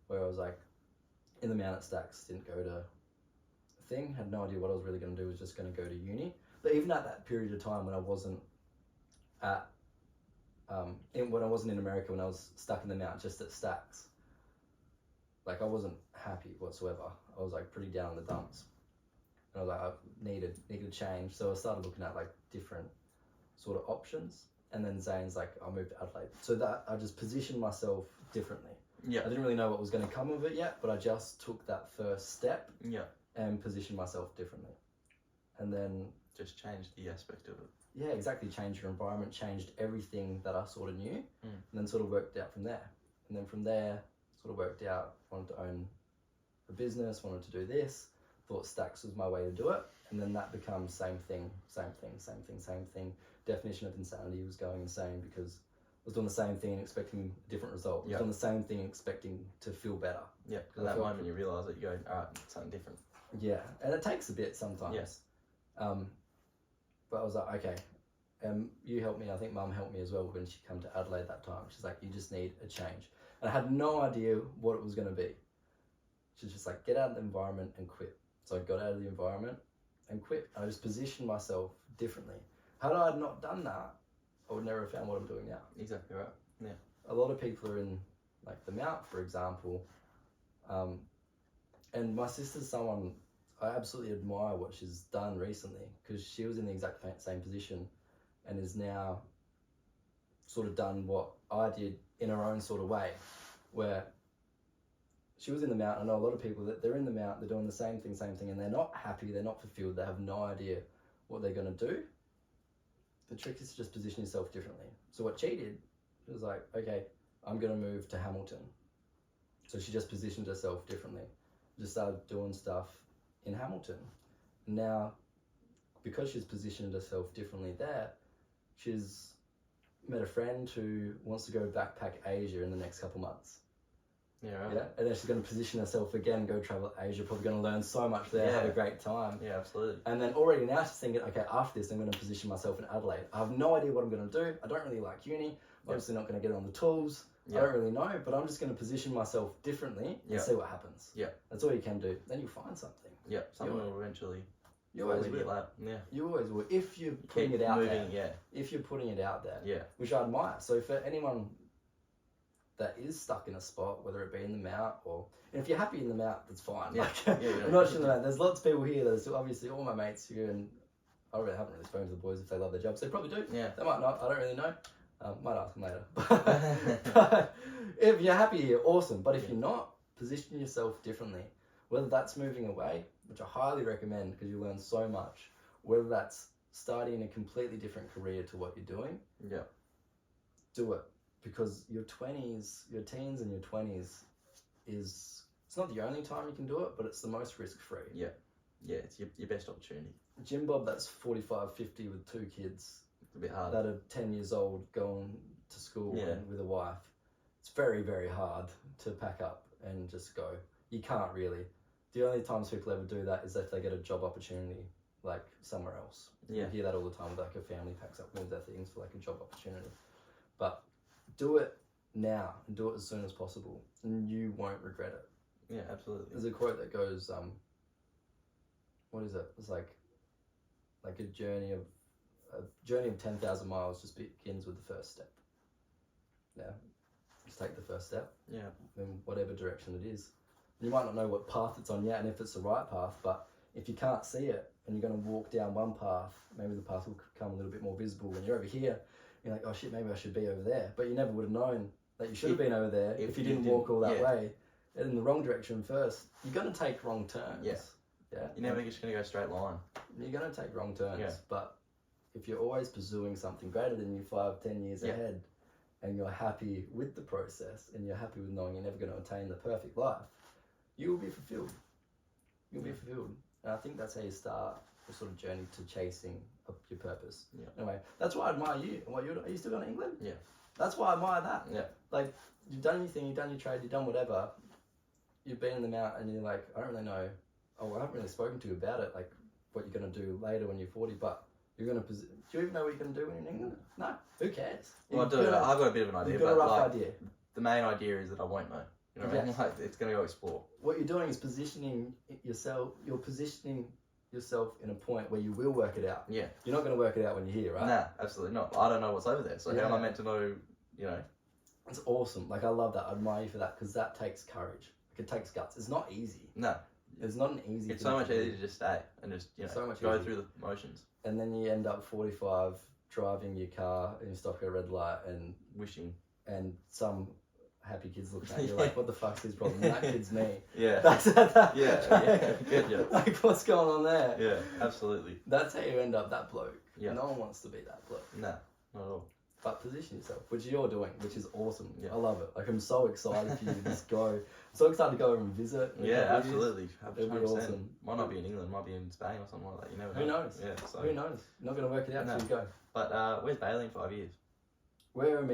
where I was like, in the Mount at Stacks, didn't go to a thing, had no idea what I was really going to do, was just going to go to uni. But even at that period of time when I wasn't when I wasn't in America, when I was stuck in the Mount just at Stacks, like I wasn't happy whatsoever. I was like pretty down in the dumps. And I was like, I needed a change. So I started looking at like different sort of options. And then Zane's like, I'll move to Adelaide. So that I just positioned myself differently. Yeah. I didn't really know what was going to come of it yet, but I just took that first step. Yeah. And positioned myself differently. And then just changed the aspect of it. Yeah, exactly. Changed your environment, changed everything that I sort of knew, and then sort of worked out from there. And then from there, sort of worked out, wanted to own a business, wanted to do this, thought Stacks was my way to do it. And then that becomes same thing. Definition of insanity was going insane because I was doing the same thing and expecting a different result. I was doing the same thing and expecting to feel better. Yeah, because at that moment you realise that you go, all right, something different. Yeah, and it takes a bit sometimes. Yes. But I was like, okay, you helped me. I think Mum helped me as well when she came to Adelaide that time. She's like, you just need a change. And I had no idea what it was going to be. She's just like, get out of the environment and quit. So I got out of the environment and quit. And I just positioned myself differently. Had I not done that, I would never have found what I'm doing now. Exactly right. Yeah. A lot of people are in like the Mount, for example. And my sister's someone I absolutely admire what she's done recently, because she was in the exact same position and is now sort of done what I did in her own sort of way, where she was in the mount. I know a lot of people that they're in the mount, they're doing the same thing, and they're not happy, they're not fulfilled, they have no idea what they're going to do. The trick is to just position yourself differently. So what she did, she was like, okay, I'm going to move to Hamilton. So she just positioned herself differently. Just started doing stuff in Hamilton. Now, because she's positioned herself differently there, she's met a friend who wants to go backpack Asia in the next couple months. Yeah, right. Yeah, and then she's going to position herself again, go travel Asia, probably going to learn so much there, have a great time. Yeah, absolutely. And then already now she's thinking, okay, after this, I'm going to position myself in Adelaide. I have no idea what I'm going to do. I don't really like uni. I'm obviously not going to get on the tools. I don't really know, but I'm just going to position myself differently and see what happens. Yeah. That's all you can do. Then you find something. Yeah, something will eventually. You always will. You always will. If you're putting it out there. Yeah. If you're putting it out there. Yeah. Which I admire. So for anyone that is stuck in a spot, whether it be in the mount or... And if you're happy in the mount, that's fine. Yeah. I'm not sure that. There's lots of people here that are still, obviously all my mates here, and I haven't really spoken to the boys if they love their jobs. They probably do. Yeah. They might not. I don't really know. Might ask them later. But if you're happy here, awesome. But if you're not, position yourself differently. Whether that's moving away, which I highly recommend because you learn so much, whether that's starting a completely different career to what you're doing, do it. Because your 20s, your teens and your 20s it's not the only time you can do it, but it's the most risk-free. Yeah, it's your best opportunity. Jim Bob, that's 45, 50 with 2 kids. It's a bit hard. That are 10 years old going to school and with a wife. It's very, very hard to pack up and just go. You can't really. The only times people ever do that is if they get a job opportunity, like somewhere else. Yeah. You hear that all the time, like a family packs up and moves their things for like a job opportunity. But do it now and do it as soon as possible, and you won't regret it. Yeah, absolutely. There's a quote that goes, what is it? It's like a journey of 10,000 miles just begins with the first step. Yeah, just take the first step. Yeah. In whatever direction it is. You might not know what path it's on yet, and if it's the right path, but if you can't see it and you're going to walk down one path, maybe the path will become a little bit more visible. When you're over here, you're like, oh shit, maybe I should be over there. But you never would have known that you should have been over there if you didn't walk all that way in the wrong direction first. You're going to take wrong turns. Yeah. Yeah. You're never just going to go straight line. You're going to take wrong turns. Yeah. But if you're always pursuing something greater than you 5-10 years ahead, and you're happy with the process, and you're happy with knowing you're never going to attain the perfect life, you will be fulfilled. You'll be fulfilled. And I think that's how you start the sort of journey to chasing your purpose. Yeah. Anyway, that's why I admire you and what you're doing. Are you still going to England? Yeah. That's why I admire that. Yeah. Like, you've done your thing, you've done your trade, you've done whatever. You've been in the mount and you're like, I don't really know. Oh, I haven't really spoken to you about it, like what you're going to do later when you're 40, but you're going to... Do you even know what you're going to do when you're in England? No. Who cares? Well, I do. I've got a bit of an idea. You've got a rough like, idea. The main idea is that I won't know. You know what I mean? Like, it's going to go explore. What you're doing is positioning yourself. You're positioning yourself in a point where you will work it out. Yeah. You're not going to work it out when you're here, right? Nah, absolutely not. I don't know what's over there, so how am I meant to know, you know? It's awesome. Like, I love that. I admire you for that, because that takes courage. Like, it takes guts. It's not easy. No. It's not an easy It's thing so much to do. easier to just stay and just, you know, So much go easier. through the motions. And then you end up 45, driving your car, and you stop at a red light, and Wishing. And some happy kids looking at you like, what the fuck's his problem? That kid's me. Yeah. That's that. Yeah. Good, yeah. Like, what's going on there? Yeah, absolutely. That's how you end up that bloke. Yeah. No one wants to be that bloke. Nah, not at all. But position yourself, which you're doing, which is awesome. Yeah. I love it. Like, I'm so excited for you to just go. So excited to go over and visit. Yeah, absolutely. It'd be 100%. awesome. Might not be in England, might be in Spain or something like that. You never know. Who knows? Yeah, so. Who knows? You're not going to work it out until you go. But where's Bailey in 5 years? Where am I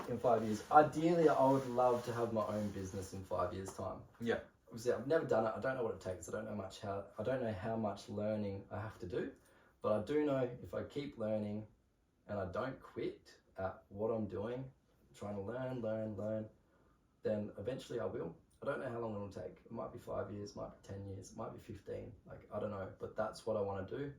in 5 years? Ideally, I would love to have my own business in 5 years' time. Yeah. Obviously, I've never done it. I don't know what it takes. I don't know how much learning I have to do. But I do know if I keep learning and I don't quit at what I'm doing, trying to learn, then eventually I will. I don't know how long it'll take. It might be 5 years, might be 10 years, might be 15. Like, I don't know. But that's what I want to do.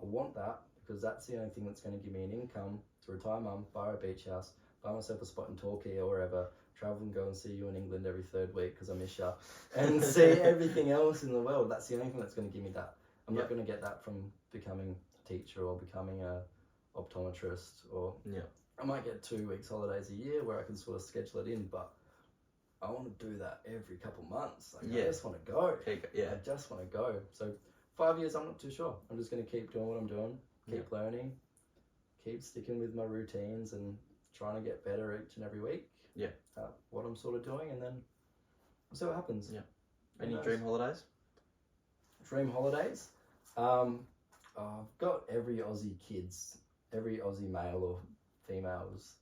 I want that because that's the only thing that's going to give me an income to retire mum, buy a beach house, buy myself a spot in Torquay or wherever, travel and go and see you in England every 3rd week because I miss you, and see everything else in the world. That's the only thing that's going to give me that. I'm not going to get that from becoming a teacher or becoming a optometrist, or I might get 2 weeks holidays a year where I can sort of schedule it in, but I want to do that every couple months. Like, Yeah. I just want to go. Yeah. I just want to go. So 5 years, I'm not too sure. I'm just going to keep doing what I'm doing, keep learning, keep sticking with my routines and trying to get better each and every week. Yeah. What I'm sort of doing, and then we'll see what happens. Yeah. Any dream holidays? Dream holidays? I've got every Aussie male or female's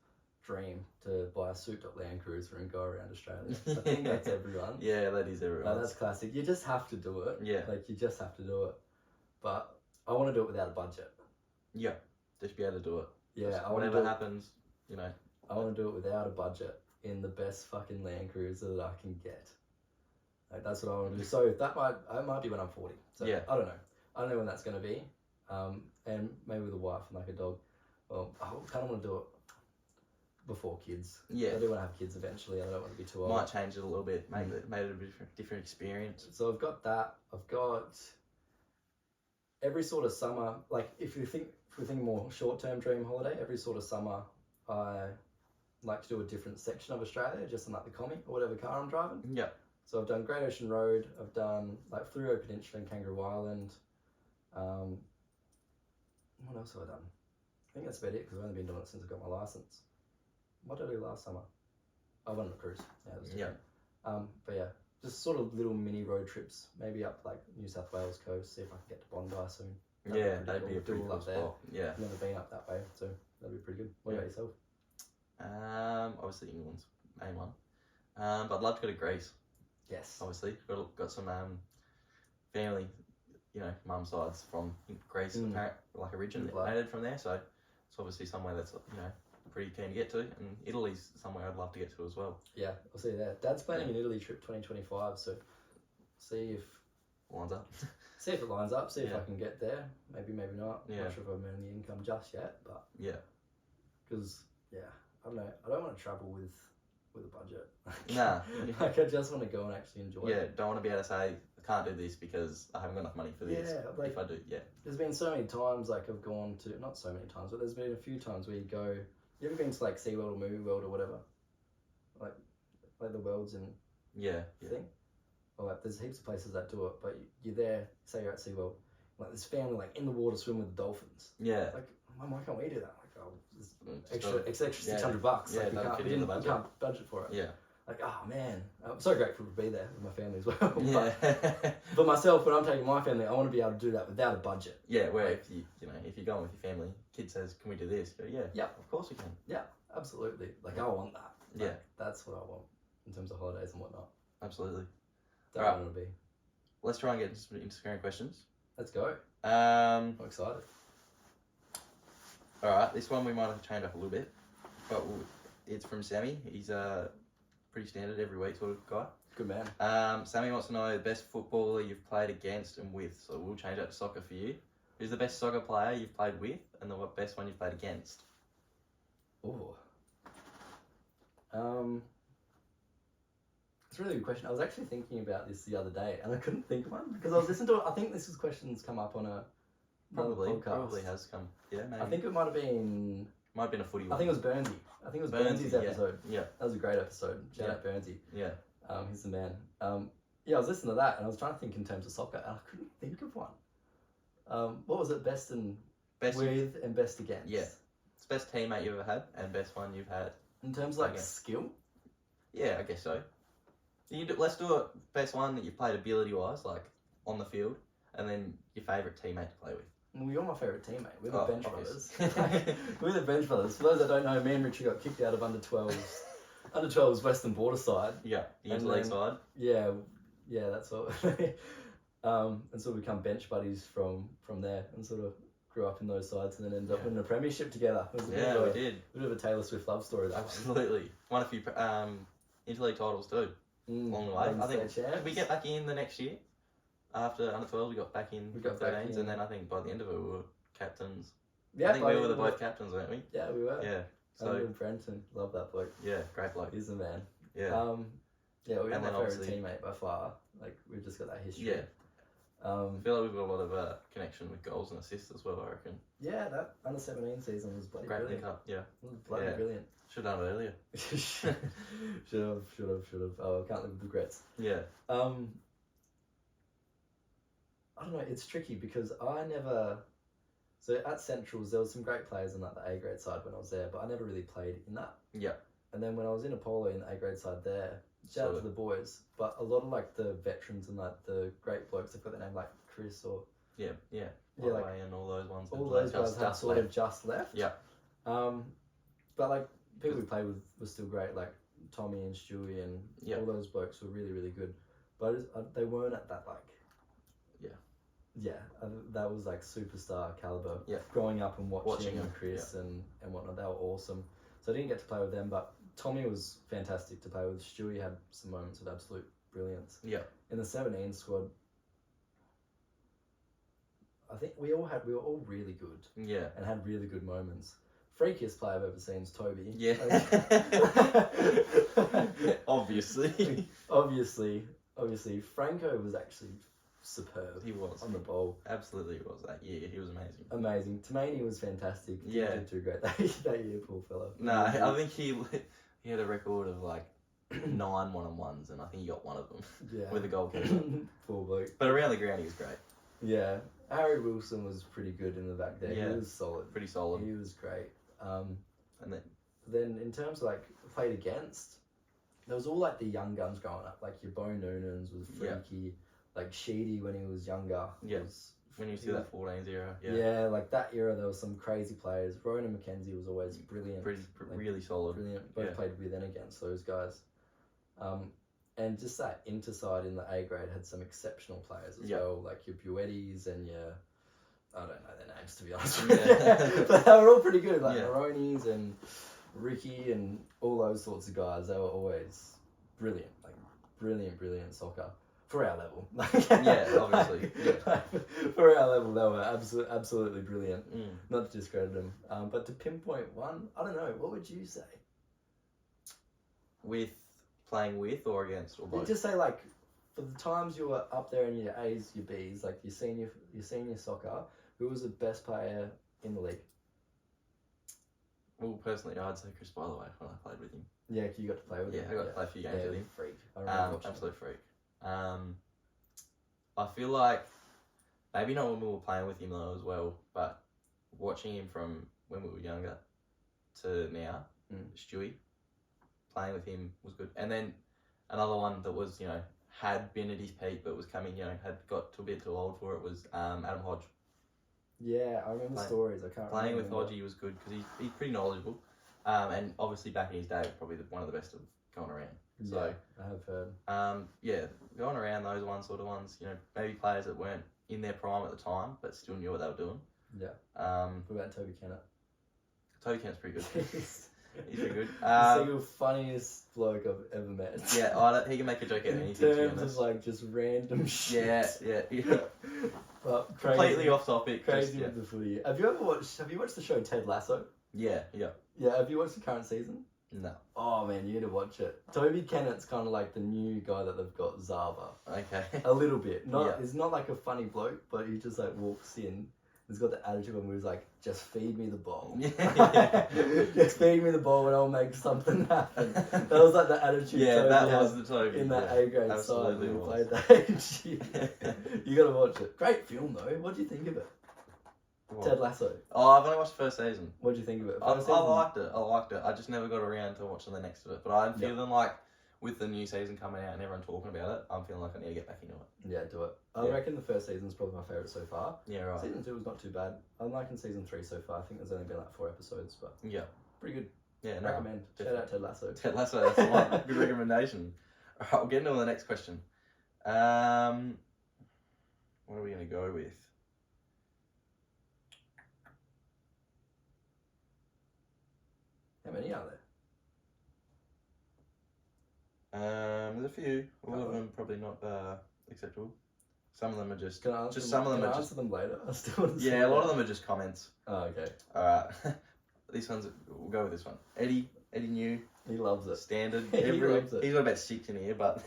dream to buy a souped-up Land Cruiser and go around Australia. I think that's everyone. Yeah, that is everyone. That's classic. You just have to do it. Yeah. Like, you just have to do it. But I want to do it without a budget. Yeah. Just be able to do it. Yeah. Just whatever happens, you know. I want to do it without a budget in the best fucking Land Cruiser that I can get. Like, that's what I want to do. So that might be when I'm 40. So yeah. I don't know. I don't know when that's going to be. And maybe with a wife and like a dog. Well, I kind of want to do it before kids. Yeah. I do want to have kids eventually. I don't want to be too old. Might change it a little bit. Made it a different experience. So I've got that. I've got every sort of summer. Like if we think more short-term dream holiday, every sort of summer I like to do a different section of Australia, just in like the commie or whatever car I'm driving. Yeah. So I've done Great Ocean Road. I've done like Fluoro Peninsula and Kangaroo Island. What else have I done? I think that's about it because I've only been doing it since I got my license. What did I do last summer? I went on a cruise. Yeah, it was different. But yeah, just sort of little mini road trips, maybe up like New South Wales coast, see if I can get to Bondi soon. That'd be a pretty cool spot. Yeah. I've never been up that way, so that'd be pretty good. What about yourself? Obviously England's main one. But I'd love to go to Greece. Yes. Obviously, got some family, you know, mum sides from Greece, like originated from there. So it's obviously somewhere that's, you know, pretty keen to get to, and Italy's somewhere I'd love to get to as well. Yeah, I'll see you there. Dad's planning an Italy trip 2025, so see if lines up. See if it lines up. See if I can get there. Maybe not. Yeah. Not sure if I've earned the income just yet, but yeah, because I don't know. I don't want to travel with a budget. Nah. Like I just want to go and actually enjoy. Yeah, don't want to be able to say I can't do this because I haven't got enough money for this. Yeah, like, if I do, There's been so many times like I've gone to, not so many times, but there's been a few times where you go. You ever been to like SeaWorld or Movie World or whatever? Like the worlds and thing? Or like there's heaps of places that do it, but you're there, say you're at SeaWorld, like this family like in the water swimming with the dolphins. Yeah. Like, Mum, why can't we do that? Like, oh, it's extra $600. Yeah, like, we can't budget for it. Yeah. Like, oh man, I'm so grateful to be there with my family as well. Yeah. But myself, when I'm taking my family, I want to be able to do that without a budget. Yeah, where if you're going with your family, kid says, "Can we do this?" You go, yeah, of course we can. Yeah, absolutely. Like, I want that. Like, Yeah. That's what I want in terms of holidays and whatnot. Absolutely. Don't Alright. want to be. Let's try and get some Instagram questions. Let's go. I'm excited. Alright, this one we might have changed up a little bit, but it's from Sammy. He's pretty standard every week sort of guy. Good man. Sammy wants to know the best footballer you've played against and with. So we'll change that to soccer for you. Who's the best soccer player you've played with, and the best one you've played against? Oh. It's a really good question. I was actually thinking about this the other day, and I couldn't think of one because I was listening to it. I think this question's come up on Probably has come. Yeah, maybe. I think it might have been. Might have been a footy one. I think it was Burnsy. I think it was Burnsy's episode. Yeah. That was a great episode. Shout out Burnsy. Yeah. He's the man. I was listening to that, and I was trying to think in terms of soccer, and I couldn't think of one. What was it? Best with and best against. Yeah. It's best teammate you've ever had and best one you've had. In terms of like skill? Yeah, I guess so. Let's do it best one that you've played ability-wise, like on the field, and then your favourite teammate to play with. Well, you're my favourite teammate. We're the Bench Brothers. We're the Bench Brothers. For those that don't know, me and Richo got kicked out of under 12s. Under 12s Western Border side. Yeah, the interleague side. Yeah, that's what. And sort of become bench buddies from there, and sort of grew up in those sides, and then ended up winning a premiership together. It was we did. A bit of a Taylor Swift love story. That Absolutely. Won a few interleague titles too. Along the way. I think did we get back in the next year? After under 12, we got back in. We got 13s, and then I think by the end of it, we were captains. Yeah, I think we were both captains, weren't we? Yeah, we were. Yeah. So in Brenton, love that bloke. Yeah, great bloke. He's the man. Yeah. We're my favourite teammate by far. Like we've just got that history. I feel like we've got a lot of connection with goals and assists as well, I reckon. Yeah, that under 17 season was bloody Great brilliant. link up, yeah. It was bloody brilliant. Should have done it earlier. should have. Oh, I can't live with regrets. Yeah. I don't know. It's tricky because I never. So at Centrals, there was some great players in like the A grade side when I was there, but I never really played in that. Yeah. And then when I was in Apollo in the A grade side there, shout out to the boys, but a lot of like the veterans and like the great blokes, they've got their name like Chris or yeah, like and all those ones. All those guys had sort of just left. Yeah. But like people we played with were still great, like Tommy and Stewie and all those blokes were really really good, but they weren't at that like. That was like superstar caliber. Yeah. Growing up and watching them, Chris and whatnot, they were awesome. So I didn't get to play with them, but Tommy was fantastic to play with. Stewie had some moments of absolute brilliance. Yeah. In the 17 squad, I think we were all really good. Yeah. And had really good moments. Freakiest player I've ever seen is Toby. Yeah. Obviously. Obviously, Franco was actually superb. He was on the ball. Absolutely, he was that year. He was amazing. Amazing. Tumaney was fantastic. He did too great that year, poor fella. No, I think he had a record of like 9 1-on-1s, and I think he got one of them with the goalkeeper. Poor bloke. But around the ground, he was great. Yeah, Harry Wilson was pretty good in the back there. Yeah. He was solid. Pretty solid. He was great. And then in terms of like played against, there was all like the young guns growing up. Like your Bo Noonans was freaky. Like Sheedy when he was younger. Yeah. When you see that 14s era. Yeah, like that era, there was some crazy players. Ronan McKenzie was always brilliant. Really solid. Brilliant. Both played with and against those guys. And just that interside in the A grade had some exceptional players as well, like your Buettis and your, I don't know their names to be honest with you, but they were all pretty good, like Maronis and Ricky and all those sorts of guys. They were always brilliant, like brilliant soccer. For our level. Obviously. For our level, they were absolutely brilliant. Not to discredit them. But to pinpoint one, I don't know, what would you say? Playing with or against or both? Just say like, for the times you were up there in your A's, your B's, like your senior soccer, who was the best player in the league? Well, personally, I'd say Chris Bytheway when I played with him. Yeah, you got to play with him. Yeah, I got to play a few games with him. Freak. I remember absolute freak. I feel like maybe not when we were playing with him though as well, but watching him from when we were younger to now, Stewie, playing with him was good. And then another one that was, had been at his peak but was coming, had got to a bit too old for it was Adam Hodge. Yeah, I remember stories. I can't playing remember. with Hodgie was good because he's pretty knowledgeable, and obviously back in his day, probably one of the best of going around. So I have heard. Going around those sort of ones, maybe players that weren't in their prime at the time but still knew what they were doing. Yeah. What about Toby Kennett? Toby Kennett's pretty good. He's pretty good. The single funniest bloke I've ever met. Yeah, he can make a joke out of anything. In terms of like just random shit. Yeah. But completely off topic. Crazy with the footy. Have you watched the show Ted Lasso? Yeah. Yeah, have you watched the current season? No. Oh man, you need to watch it. Toby Kennett's kind of like the new guy that they've got, Zava. Okay. A little bit. He's not like a funny bloke, but he just like walks in. He's got the attitude when he's like, just feed me the ball. Just feed me the ball and I'll make something happen. That was like the attitude. Yeah, that was the Toby. In that A grade side when we played that age. You gotta watch it. Great film though. What do you think of it? What? Ted Lasso. Oh, I've only watched the first season. What do you think of it? I liked it. I just never got around to watching the next of it. But I'm feeling like with the new season coming out and everyone talking about it, I'm feeling like I need to get back into it. Yeah, do it. I reckon the first season's probably my favourite so far. Yeah, right. Season 2 was not too bad. I'm liking season 3 so far. I think there's only been like 4 episodes, but pretty good. Yeah, no. Recommend. Shout out Ted Lasso. Ted Lasso, that's the one. Good recommendation. All right, we'll get into the next question. What are we going to go with? How many are there? There's a few. All of them probably not acceptable. Some of them are just. Can I answer some of them are answer them later? I still want to a lot of them are just comments. Oh, okay. All right. This one's. We'll go with this one. Eddie knew. He loves it. Standard. He loves it. He's got about 6 in here, but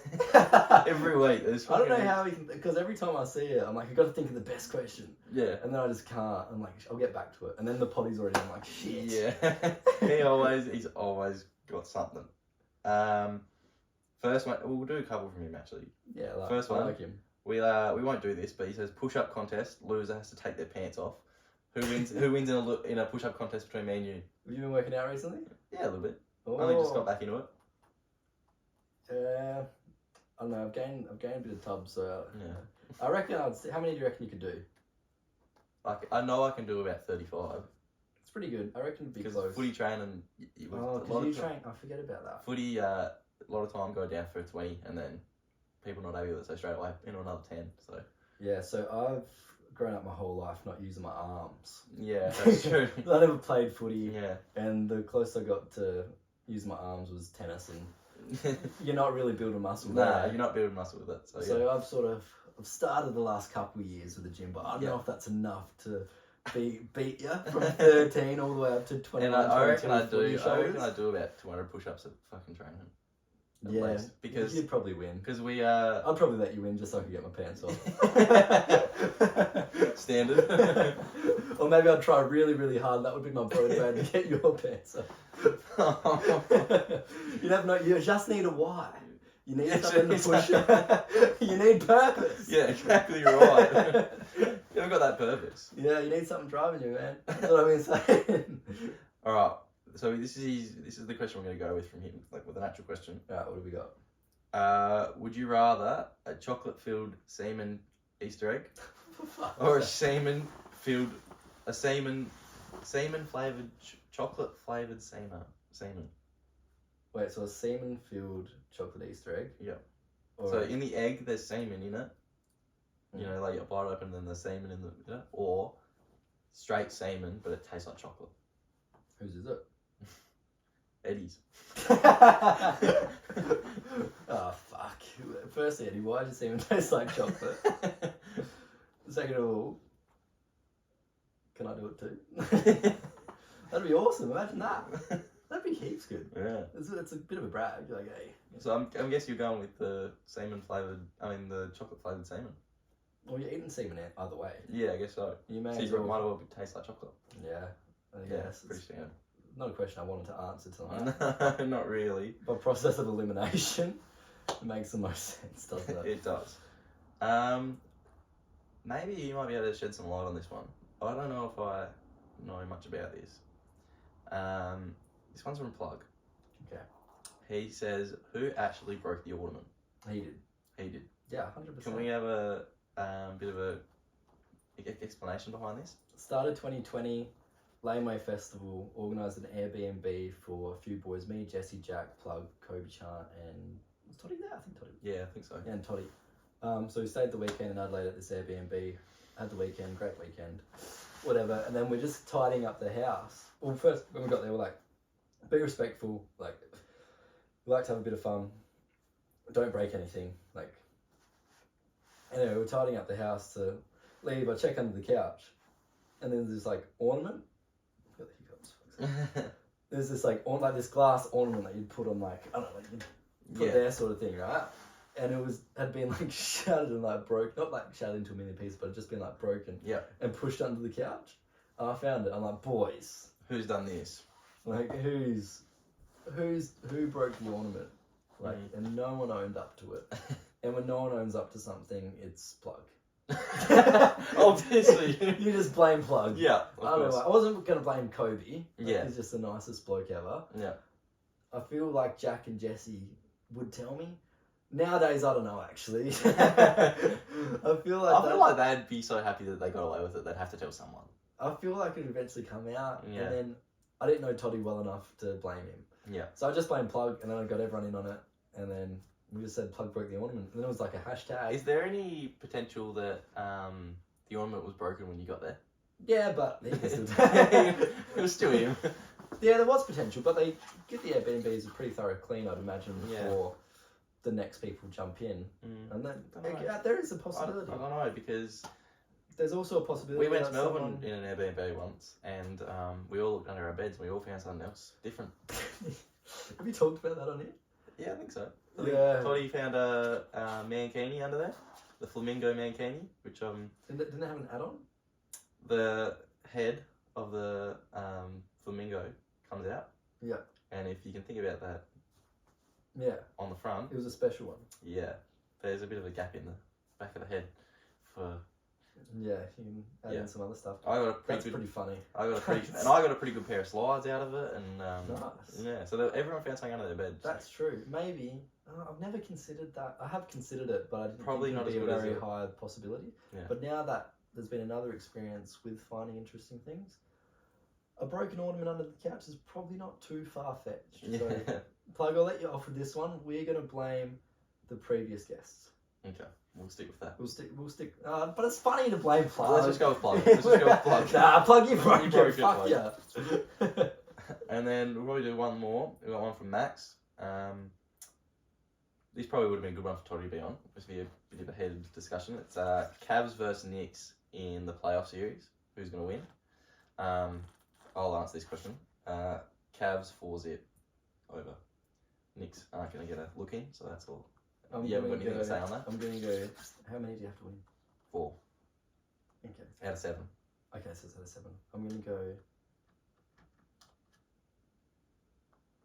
every week there's. I don't know how he can, because every time I see it, I'm like, I got to think of the best question, Yeah. and then I just can't. I'm like, I'll get back to it, and then the potty's already. I'm like, shit. Yeah. He's always got something. First one, we'll do a couple from him actually. Yeah. First I one. like him. We won't do this, but he says push-up contest. Loser has to take their pants off. Who wins? Who wins in a push-up contest between me and you? Have you been working out recently? Yeah, a little bit. Oh. Only just got back into it. Yeah. I don't know. I've gained a bit of tub, so Yeah. I reckon. How many do you reckon you could do? Like I know I can do about 35 It's pretty good. I reckon it'd be because close. footy training. Oh, because you train. I forget about that. Footy, a lot of time go down for 20, and then people not happy with it, so straight away into another 10. So Yeah. So I've grown up my whole life not using my arms. yeah, that's true. I never played footy, Yeah. and the closest I got to use my arms was tennis, and you're not really building muscle. Nah, there. you're not building muscle with it. So, So I've started the last couple of years with the gym, but I don't know if that's enough to beat you from 13 all the way up to 21. And I reckon I footy do. I shows. reckon I do about 200 push-ups at fucking training. At Yeah, least. Because you'd probably win. we I'd probably let you win just so I could get my pants off. Standard. Or maybe I'd try really, really hard. That would be my motivator to get your pants off. You never know. You just need a why. You need something to push. You need purpose. Yeah, exactly right. You haven't got that purpose. Yeah, you need something driving you, man. That's what I've been saying. All right. So this is the question we're going to go with from him, like with an actual question. All right, what have we got? Would you rather a chocolate-filled semen Easter egg or a semen flavored chocolate-flavored semen? Wait, so a semen-filled chocolate Easter egg? Yeah. Or So in the egg, there's semen in it. You know, like you bite it open and then there's semen in the or straight semen, but it tastes like chocolate. whose is it? Eddie's. Oh, fuck. Firstly, Eddie, why does it semen taste like chocolate? Second of all, can I do it too? That'd be awesome. Imagine that. That'd be heaps good. Yeah. It's a bit of a brag. You're like, hey. So I'm guessing you're going with the the chocolate flavored semen. Well, you're eating semen either way. Yeah, I guess so. You may So as you well. might as well taste like chocolate. Yeah, I Yeah, guess. pretty It's standard. not a question I wanted to answer tonight. Not really. By process of elimination, it makes the most sense, doesn't it? It does. Maybe you might be able to shed some light on this one. I don't know if I know much about this. This one's from Plug. Okay. He says, who actually broke the ornament? He did. He did. Yeah, 100%. Can we have a bit of a explanation behind this? Started 2020, Laneway Festival, organised an Airbnb for a few boys, me, Jesse, Jack, Plug, Kobe Chan, and was Toddy there? I think Toddy. Yeah, I think so. Yeah, and Toddy. So we stayed the weekend in Adelaide at this Airbnb, had the weekend, great weekend, whatever, and then we're just tidying up the house. Well, first, when we got there, we're like, be respectful, like, we like to have a bit of fun, don't break anything, like, anyway, we're tidying up the house to leave, I check under the couch, and then there's this, like, ornament, I've got the hiccups. There's this, like, this glass ornament that you'd put on, like, I don't know, like, you'd put there sort of thing, right? And it had been like shattered and like broke, not like shattered into a million pieces, but it had just been like broken. Yeah. And pushed under the couch. And I found it. I'm like, boys, Who's done this? like who broke the ornament? Like, and no one owned up to it. And when no one owns up to something, it's Plug. Obviously. You just blame Plug. Yeah. I don't know. I wasn't gonna blame Kobe. Yeah. He's just the nicest bloke ever. Yeah. I feel like Jack and Jesse would tell me. Nowadays, I don't know, actually. I feel like they'd be so happy that they got away with it, they'd have to tell someone. I feel like it'd eventually come out, Yeah. and then I didn't know Toddy well enough to blame him. Yeah. So I just blamed Plug, and then I got everyone in on it, and then we just said Plug broke the ornament, and then it was like a hashtag. Is there any potential that the ornament was broken when you got there? Yeah, but he can still It was still him. Yeah, there was potential, but they give the Airbnbs a pretty thorough clean, I'd imagine, Yeah. before the next people jump in. And then Dunno. there is a I possibility. don't know, because there's also a possibility. We went to that Melbourne in an Airbnb once, and we all looked under our beds and we all found something else different. Have you talked about that on here? Yeah, I think so. Yeah. Toddy found a mankini under there, the flamingo mankini, which Didn't it have an add-on? the head of the flamingo comes out. Yeah. And if you can think about that. Yeah. On the front. It was a special one. Yeah. There's a bit of a gap in the back of the head for. Yeah, you can add in some other stuff. I got a That's pretty funny. I got a pretty good pair of slides out of it, and nice. Yeah. So everyone found something under their bed. That's true. Maybe I've never considered that. I have considered it, but I didn't Probably think not it'd as be a good as very it. high possibility. Yeah. But now that there's been another experience with finding interesting things, a broken ornament under the couch is probably not too far-fetched. Yeah. So, Plug, I'll let you off with this one. We're going to blame the previous guests. Okay. We'll stick with that. We'll stick. But it's funny to blame Plug. Let's just go with Plug. Let's just go with Plug. Nah, Plug, you broke You it. broke it, Fuck Plug. yeah. And then we'll probably do one more. We got one from Max. This probably would have been a good one for Toddy to be on. This would be a bit of a heated discussion. It's Cavs versus Knicks in the playoff series. Who's going to win? I'll answer this question. Cavs 4-0 over. Knicks aren't going to get a look in, so that's all. You haven't got anything to say on that? I'm going to go. How many do you have to win? 4 Okay. out of 7. Okay, so it's out of 7. I'm going to go.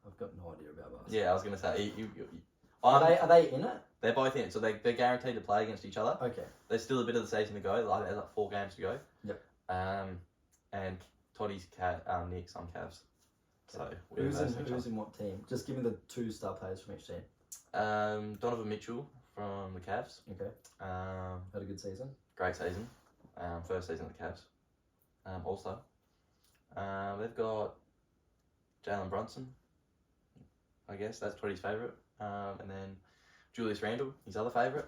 I've got no idea about basketball. Yeah, I was going to say. Are they in it? They're both in it, so they're guaranteed to play against each other. Okay. There's still a bit of the season to go. There's like 4 games to go. Yep. And Toddy's Knicks, I'm Cavs. So who's in what team? Just give me the 2 star players from each team. Donovan Mitchell from the Cavs. Okay. Had a good season. Great season. First season of the Cavs. Also, they've got Jalen Brunson. I guess that's Toddy's favourite. And then Julius Randle, his other favourite.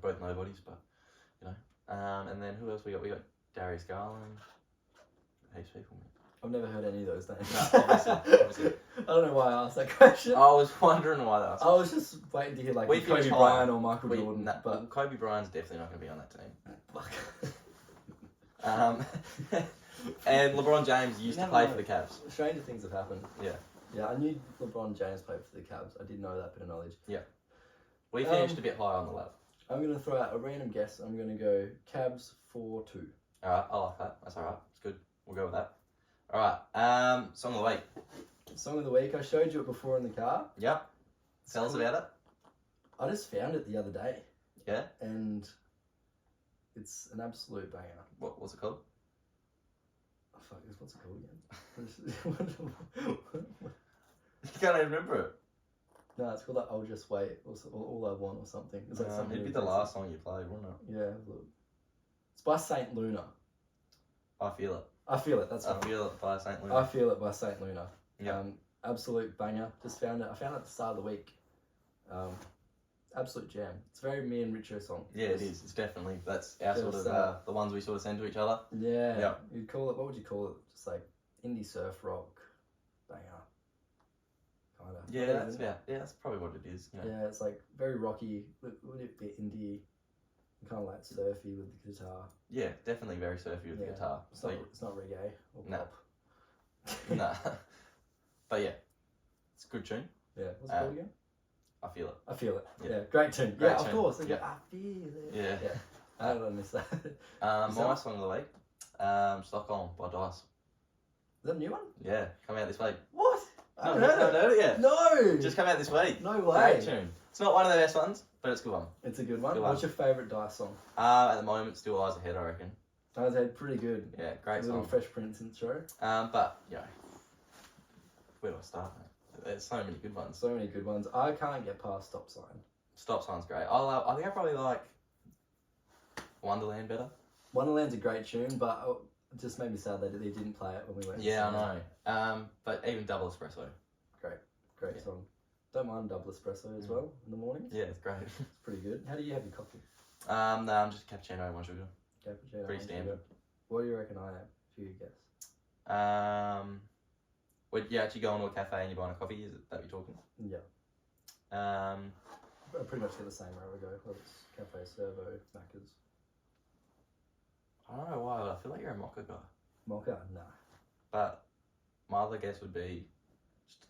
Both nobodies, but and then who else we got? We got Darius Garland. Heaps of people. I've never heard any of those names. No, obviously. I don't know why I asked that question. I was wondering why that. I was just waiting to hear We Kobe finished Bryant high. or Michael Jordan. But Kobe Bryant's definitely not going to be on that team. Fuck. And LeBron James used to play for the Cavs. Stranger things have happened. Yeah. Yeah, I knew LeBron James played for the Cavs. I did know that bit of knowledge. Yeah. We finished a bit higher on the ladder. I'm going to throw out a random guess. I'm going to go Cavs 4-2. Alright, I like that. That's alright. It's good. We'll go with that. Alright, song of the week. Song of the week. I showed you it before in the car. Yep. Tell us about it. I just found it the other day. Yeah? And it's an absolute banger. What's it called? Oh, fuck, what's it called again? You can't even remember it. No, it's called I'll Just Wait or All I Want or something. It's like something it'd be the last song you played, wouldn't it? Yeah, look. It's by Saint Luna. I Feel It. I Feel It, that's I right. Feel It by St. I Louis. Feel It by Saint Luna. Yeah. Absolute banger. Just found it. I found it at the start of the week. Absolute jam. It's a very me and Richo song. Yeah, it is. It's definitely, that's our sort of, the ones we sort of send to each other. Yeah. Yeah. You'd call it, what would you call it? Just like indie surf rock banger. Kind of. Yeah, that's probably what it is. Yeah. Yeah, it's like very rocky, a little bit indie, kind of like surfy with the guitar. Yeah, definitely very surfy with the guitar. It's not reggae or No. pop. Nah. But yeah, it's a good tune. Yeah, what's it called again? I Feel It. I Feel It. Yeah. Yeah, great tune. Great yeah, tune. of course. Yeah. I feel it. Yeah. I don't miss that. My song of the week, Stockholm by Dice. Is that a new one? Yeah, coming out this week. What? I No, haven't you haven't heard it yet. No! Just come out this week. No way. Great tune. It's not one of the best ones, but it's a good one. It's a good one. Good What's one. your favourite Dice song? At the moment, still Eyes Ahead, I reckon. I was pretty good. Yeah, great A little song. Fresh Prince intro. But where do I start, mate? There's so many good ones. So many good ones. I can't get past Stop Sign. Stop Sign's great. I think I probably like Wonderland better. Wonderland's a great tune, but it just made me sad that they didn't play it when we went. to Yeah, see it. I know. But even Double Espresso. Great Yeah. song. Don't mind double espresso as well in the morning. Yeah, it's great. It's pretty good. How do you have your coffee? No, I'm just cappuccino and 1 sugar. Cappuccino. Pretty standard. What do you reckon I am? If you guess. Would you actually go into a cafe and you're buying a coffee? Is it that you're talking? Yeah. Um, I pretty much get the same wherever I go. Whether it's Cafe Servo, Macca's. I don't know why, but I feel like you're a mocha guy. Mocha? Nah. But my other guess would be just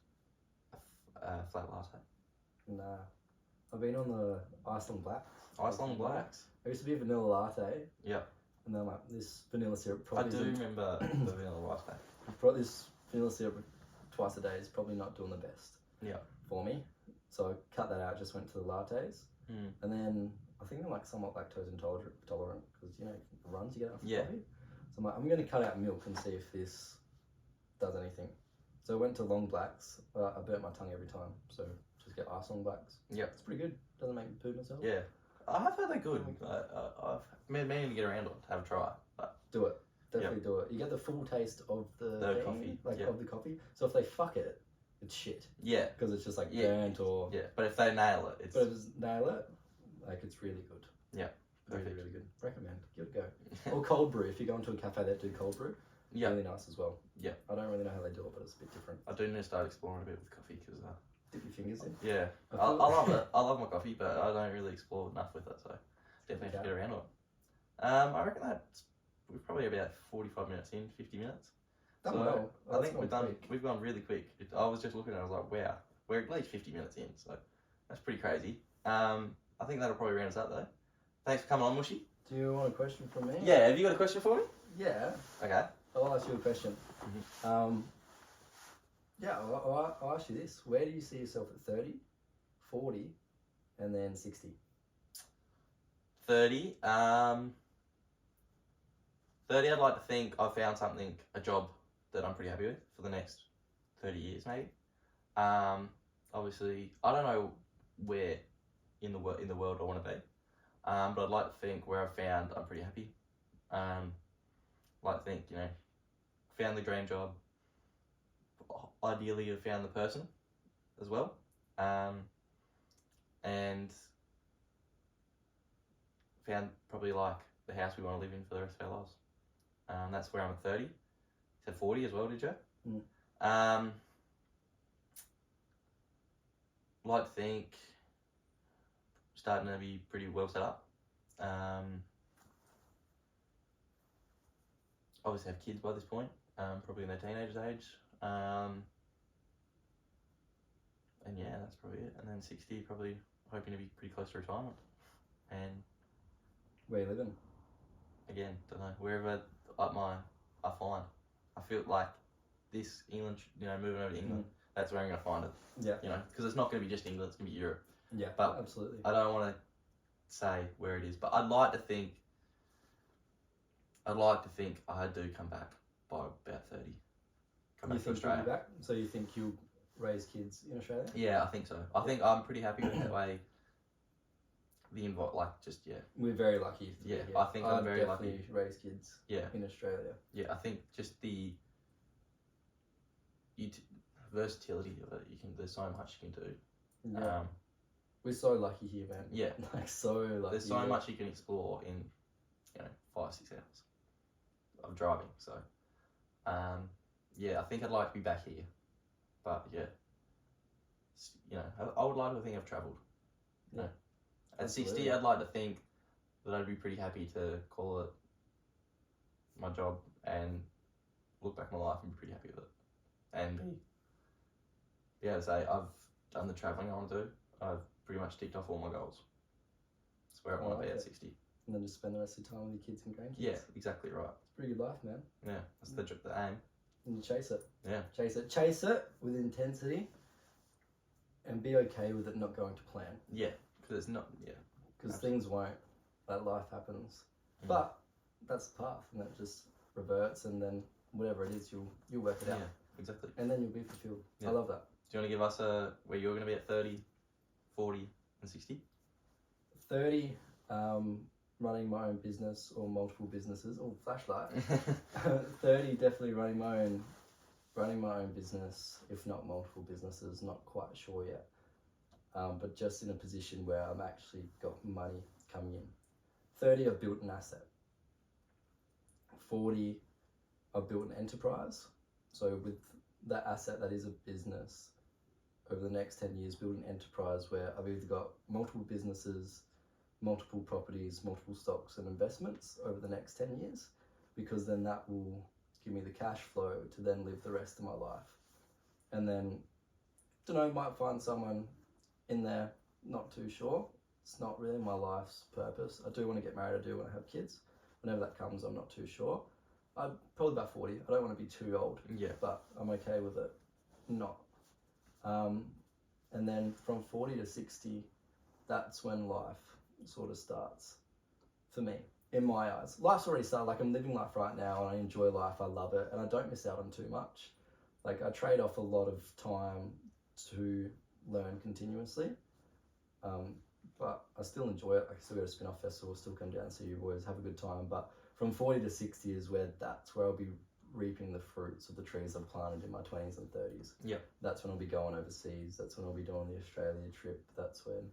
a flat latte. Nah. I've been on the Iceland Blacks. Iceland Blacks? I used to be a vanilla latte. Yep. And then like this vanilla syrup I probably do isn't- remember the vanilla latte. this vanilla syrup twice a day is probably not doing the best. Yeah. For me. So I cut that out, just went to the lattes. Mm. And then I think I'm like somewhat lactose intolerant because you know runs you get after coffee. So I'm like, I'm gonna cut out milk and see if this does anything. So I went to long blacks. I burnt my tongue every time. So just get Iceland Blacks. Yep. It's pretty good. Doesn't make me poo myself. Yeah. I have heard they're good. I've been meaning to get around to it, have a try. But Do it. Definitely do it. You get the full taste of the coffee, of the coffee. So if they fuck it, it's shit. yeah. Because it's just like Yeah. burnt or. Yeah. But if they nail it, it's But if it's nail it, like it's really good. Yeah. Really, Perfect. really good. Recommend. Give it a go. Or cold brew. If you go into a cafe that do cold brew, Yeah. really nice as well. Yeah. I don't really know how they do it, but it's a bit different. I do need to start exploring a bit with coffee because Dip your fingers in. yeah, I I feel- love it. I love my coffee, but I don't really explore enough with it, so definitely have to get around to it. I reckon we're probably about 45 minutes in, 50 minutes. Done So, well. I That's think gone quick. we've gone really quick. I was just looking and I was like, wow, we're at least 50 minutes in, so that's pretty crazy. I think that'll probably round us up though. Thanks for coming on, Mushy. Do you want a question from me? Yeah, have you got a question for me? Yeah. Okay. I'll ask you a question. Mhm. Yeah, I'll ask you this. Where do you see yourself at 30, 40, and then 60? 30. 30, I'd like to think I've found something, a job that I'm pretty happy with for the next 30 years, maybe. Obviously, I don't know where in the world I want to be, but I'd like to think where I've found I'm pretty happy. Like to think, you know, found the dream job. Ideally, I've found the person as well, and found probably like the house we want to live in for the rest of our lives. That's where I'm at 30. You said 40 as well, did you? Like to think starting to be pretty well set up. Obviously have kids by this point, probably in their teenagers age. And yeah, that's probably it. And then 60, probably hoping to be pretty close to retirement. And Where you living? again, don't know, wherever I find. I feel like this England, you know, moving over to England, that's where I'm going to find it. Yeah. You know, because it's not going to be just England, it's going to be Europe. Yeah, But absolutely. I don't want to say where it is, but I'd like to think I do come back by about 30. Come You back to think you'll Australia. be back? So you think you'll raise kids in Australia? Yeah, I think so. I think I'm pretty happy with the way the We're very lucky to be Yeah, here. I think I'm I'd very definitely lucky. raise kids Yeah. in Australia. Yeah, I think just the versatility of it. There's so much you can do. Yeah. We're so lucky here, man. Yeah. Like so lucky. There's so much you can explore in, you know, 5-6 hours of driving. So, yeah, I think I'd like to be back here, but yeah, you know, I would like to think I've travelled. You know, at Absolutely. 60, I'd like to think that I'd be pretty happy to call it my job and look back at my life and be pretty happy with it, and be able to say I've done the travelling I want to do. I've pretty much ticked off all my goals. That's where I want to be at 60. And then just spend the rest of the time with your kids and grandkids. Yeah, exactly right. It's a pretty good life, man. Yeah, that's the aim. And you chase it. Yeah. Chase it. Chase it with intensity. And be okay with it not going to plan. Yeah, because it's not. Yeah. Because Absolutely. things won't. Like life happens. Mm. But that's the path, and then it just reverts, and then whatever it is, you'll work it out, Yeah, exactly. and then you'll be fulfilled. Yeah. I love that. Do you want to give us where you're going to be at 30, 40, and 60? 30, running my own business or multiple businesses. Oh, flashlight. 30, definitely running my own business, if not multiple businesses. Not quite sure yet, but just in a position where I'm actually got money coming in. 30, I've built an asset. 40, I've built an enterprise. So with that asset that is a business, over the next 10 years, build an enterprise where I've either got multiple businesses multiple properties, multiple stocks and investments over the next 10 years, because then that will give me the cash flow to then live the rest of my life. And then, don't know, might find someone in there, not too sure. It's not really my life's purpose. I do want to get married, I do want to have kids. Whenever that comes, I'm not too sure. I'm probably about 40. I don't want to be too old, but I'm okay with it not. And then from 40 to 60, that's when life sort of starts for me, in my eyes. Life's already started. Like, I'm living life right now and I enjoy life. I love it and I don't miss out on too much. Like, I trade off a lot of time to learn continuously, but I still enjoy it. Like, I still go to spin-off festivals, still come down and see you boys, have a good time. But from 40 to 60 is where I'll be reaping the fruits of the trees I've planted in my 20s and 30s. That's when I'll be going overseas. That's when I'll be doing the Australia trip. That's when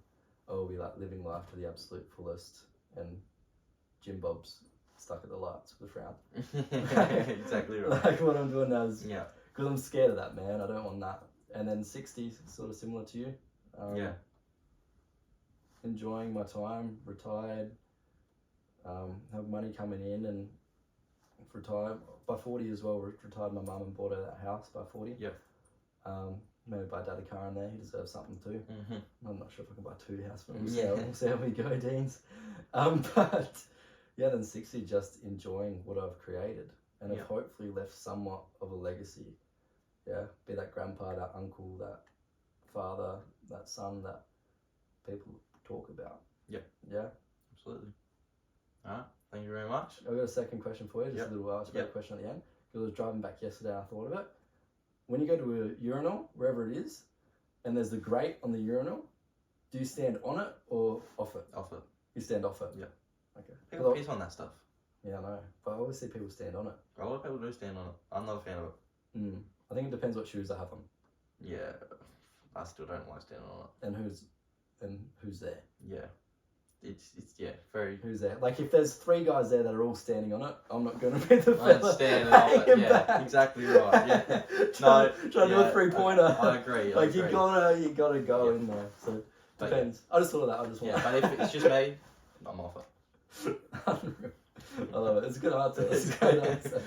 I'll be like living life to the absolute fullest, and Jim Bob's stuck at the lights with a frown. Exactly right. Like what I'm doing now is, because I'm scared of that, man. I don't want that. And then 60, sort of similar to you. Enjoying my time, retired, have money coming in, and retire by 40 as well. Retired my mum and bought her that house by 40. Maybe buy Dad a car in there. He deserves something too. I'm not sure if I can buy 2 houses, but we'll see how we go, Deans. But yeah, then 60, just enjoying what I've created, and I've hopefully left somewhat of a legacy. Be that grandpa, that uncle, that father, that son that people talk about. Absolutely. Alright, thank you very much. I've got a second question for you, just a little question at the end. Because I was driving back yesterday and I thought of it. When you go to a urinal, wherever it is, and there's the grate on the urinal, do you stand on it or off it? Off it. You stand off it? Okay. People piss on that stuff. Yeah, I know. But I always see people stand on it. A lot of people do stand on it. I'm not a fan of it. I think it depends what shoes I have on. Yeah, I still don't like standing on it. And who's there? It's very... Who's there? Like, if there's 3 guys there that are all standing on it, I'm not going to be the fella I'm standing on it, back. Exactly right, Trying to do a 3-pointer. I agree, Like, you gotta go in there, so depends. I just thought of that, I just want but if it's just me, I'm off it. I love it, it's a good answer, it's a great answer.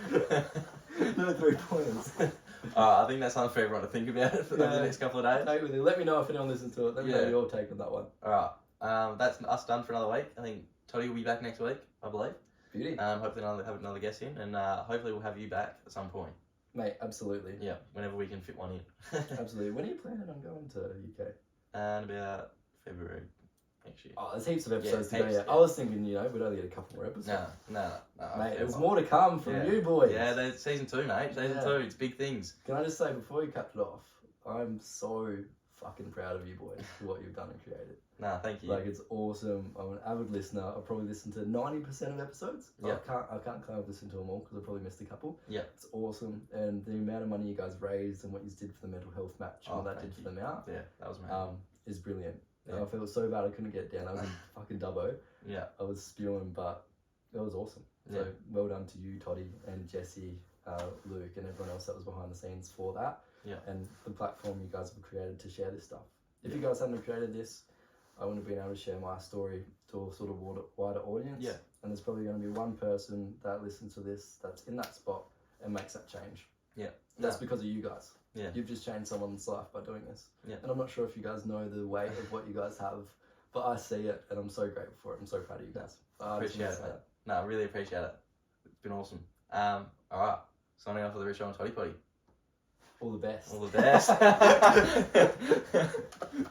No 3-pointers. I think that's something for everyone to think about for the next couple of days. Take with you. Let me know if anyone listens to it. Let me know your take on that one. Alright, that's us done for another week. I think Toddy will be back next week, I believe. Beauty. Hopefully have another guest in, and hopefully we'll have you back at some point. Mate, absolutely. Yeah, whenever we can fit one in. Absolutely. When are you planning on going to UK? And about February next year. Oh, there's heaps of episodes to go. Yeah. I was thinking, we'd only get a couple more episodes. No. Mate, there's more to come from you boys. Yeah, there's season 2, mate. Season 2, it's big things. Can I just say, before you cut it off, I'm so fucking proud of you boys for what you've done and created. Thank you. Like, it's awesome. I'm an avid listener. I've probably listened to 90% of episodes. I can't claim I've listened to them all because I probably missed a couple. It's awesome. And the amount of money you guys raised and what you did for the mental health match and what that did for them out that was amazing. Is brilliant. I felt so bad I couldn't get down. I was in fucking Dubbo. I was spewing, but it was awesome. So well done to you, Toddy, and Jesse, Luke, and everyone else that was behind the scenes for that. And the platform you guys have created to share this stuff. If you guys hadn't created this, I wouldn't have been able to share my story to a sort of wider audience. And there's probably going to be one person that listens to this that's in that spot and makes that change. That's because of you guys. You've just changed someone's life by doing this. And I'm not sure if you guys know the weight of what you guys have, but I see it and I'm so grateful for it. I'm so proud of you guys. Appreciate it. No, I really appreciate it. It's been awesome. Alright, signing off with the Richo Toddy Poddy. All the best. All the best.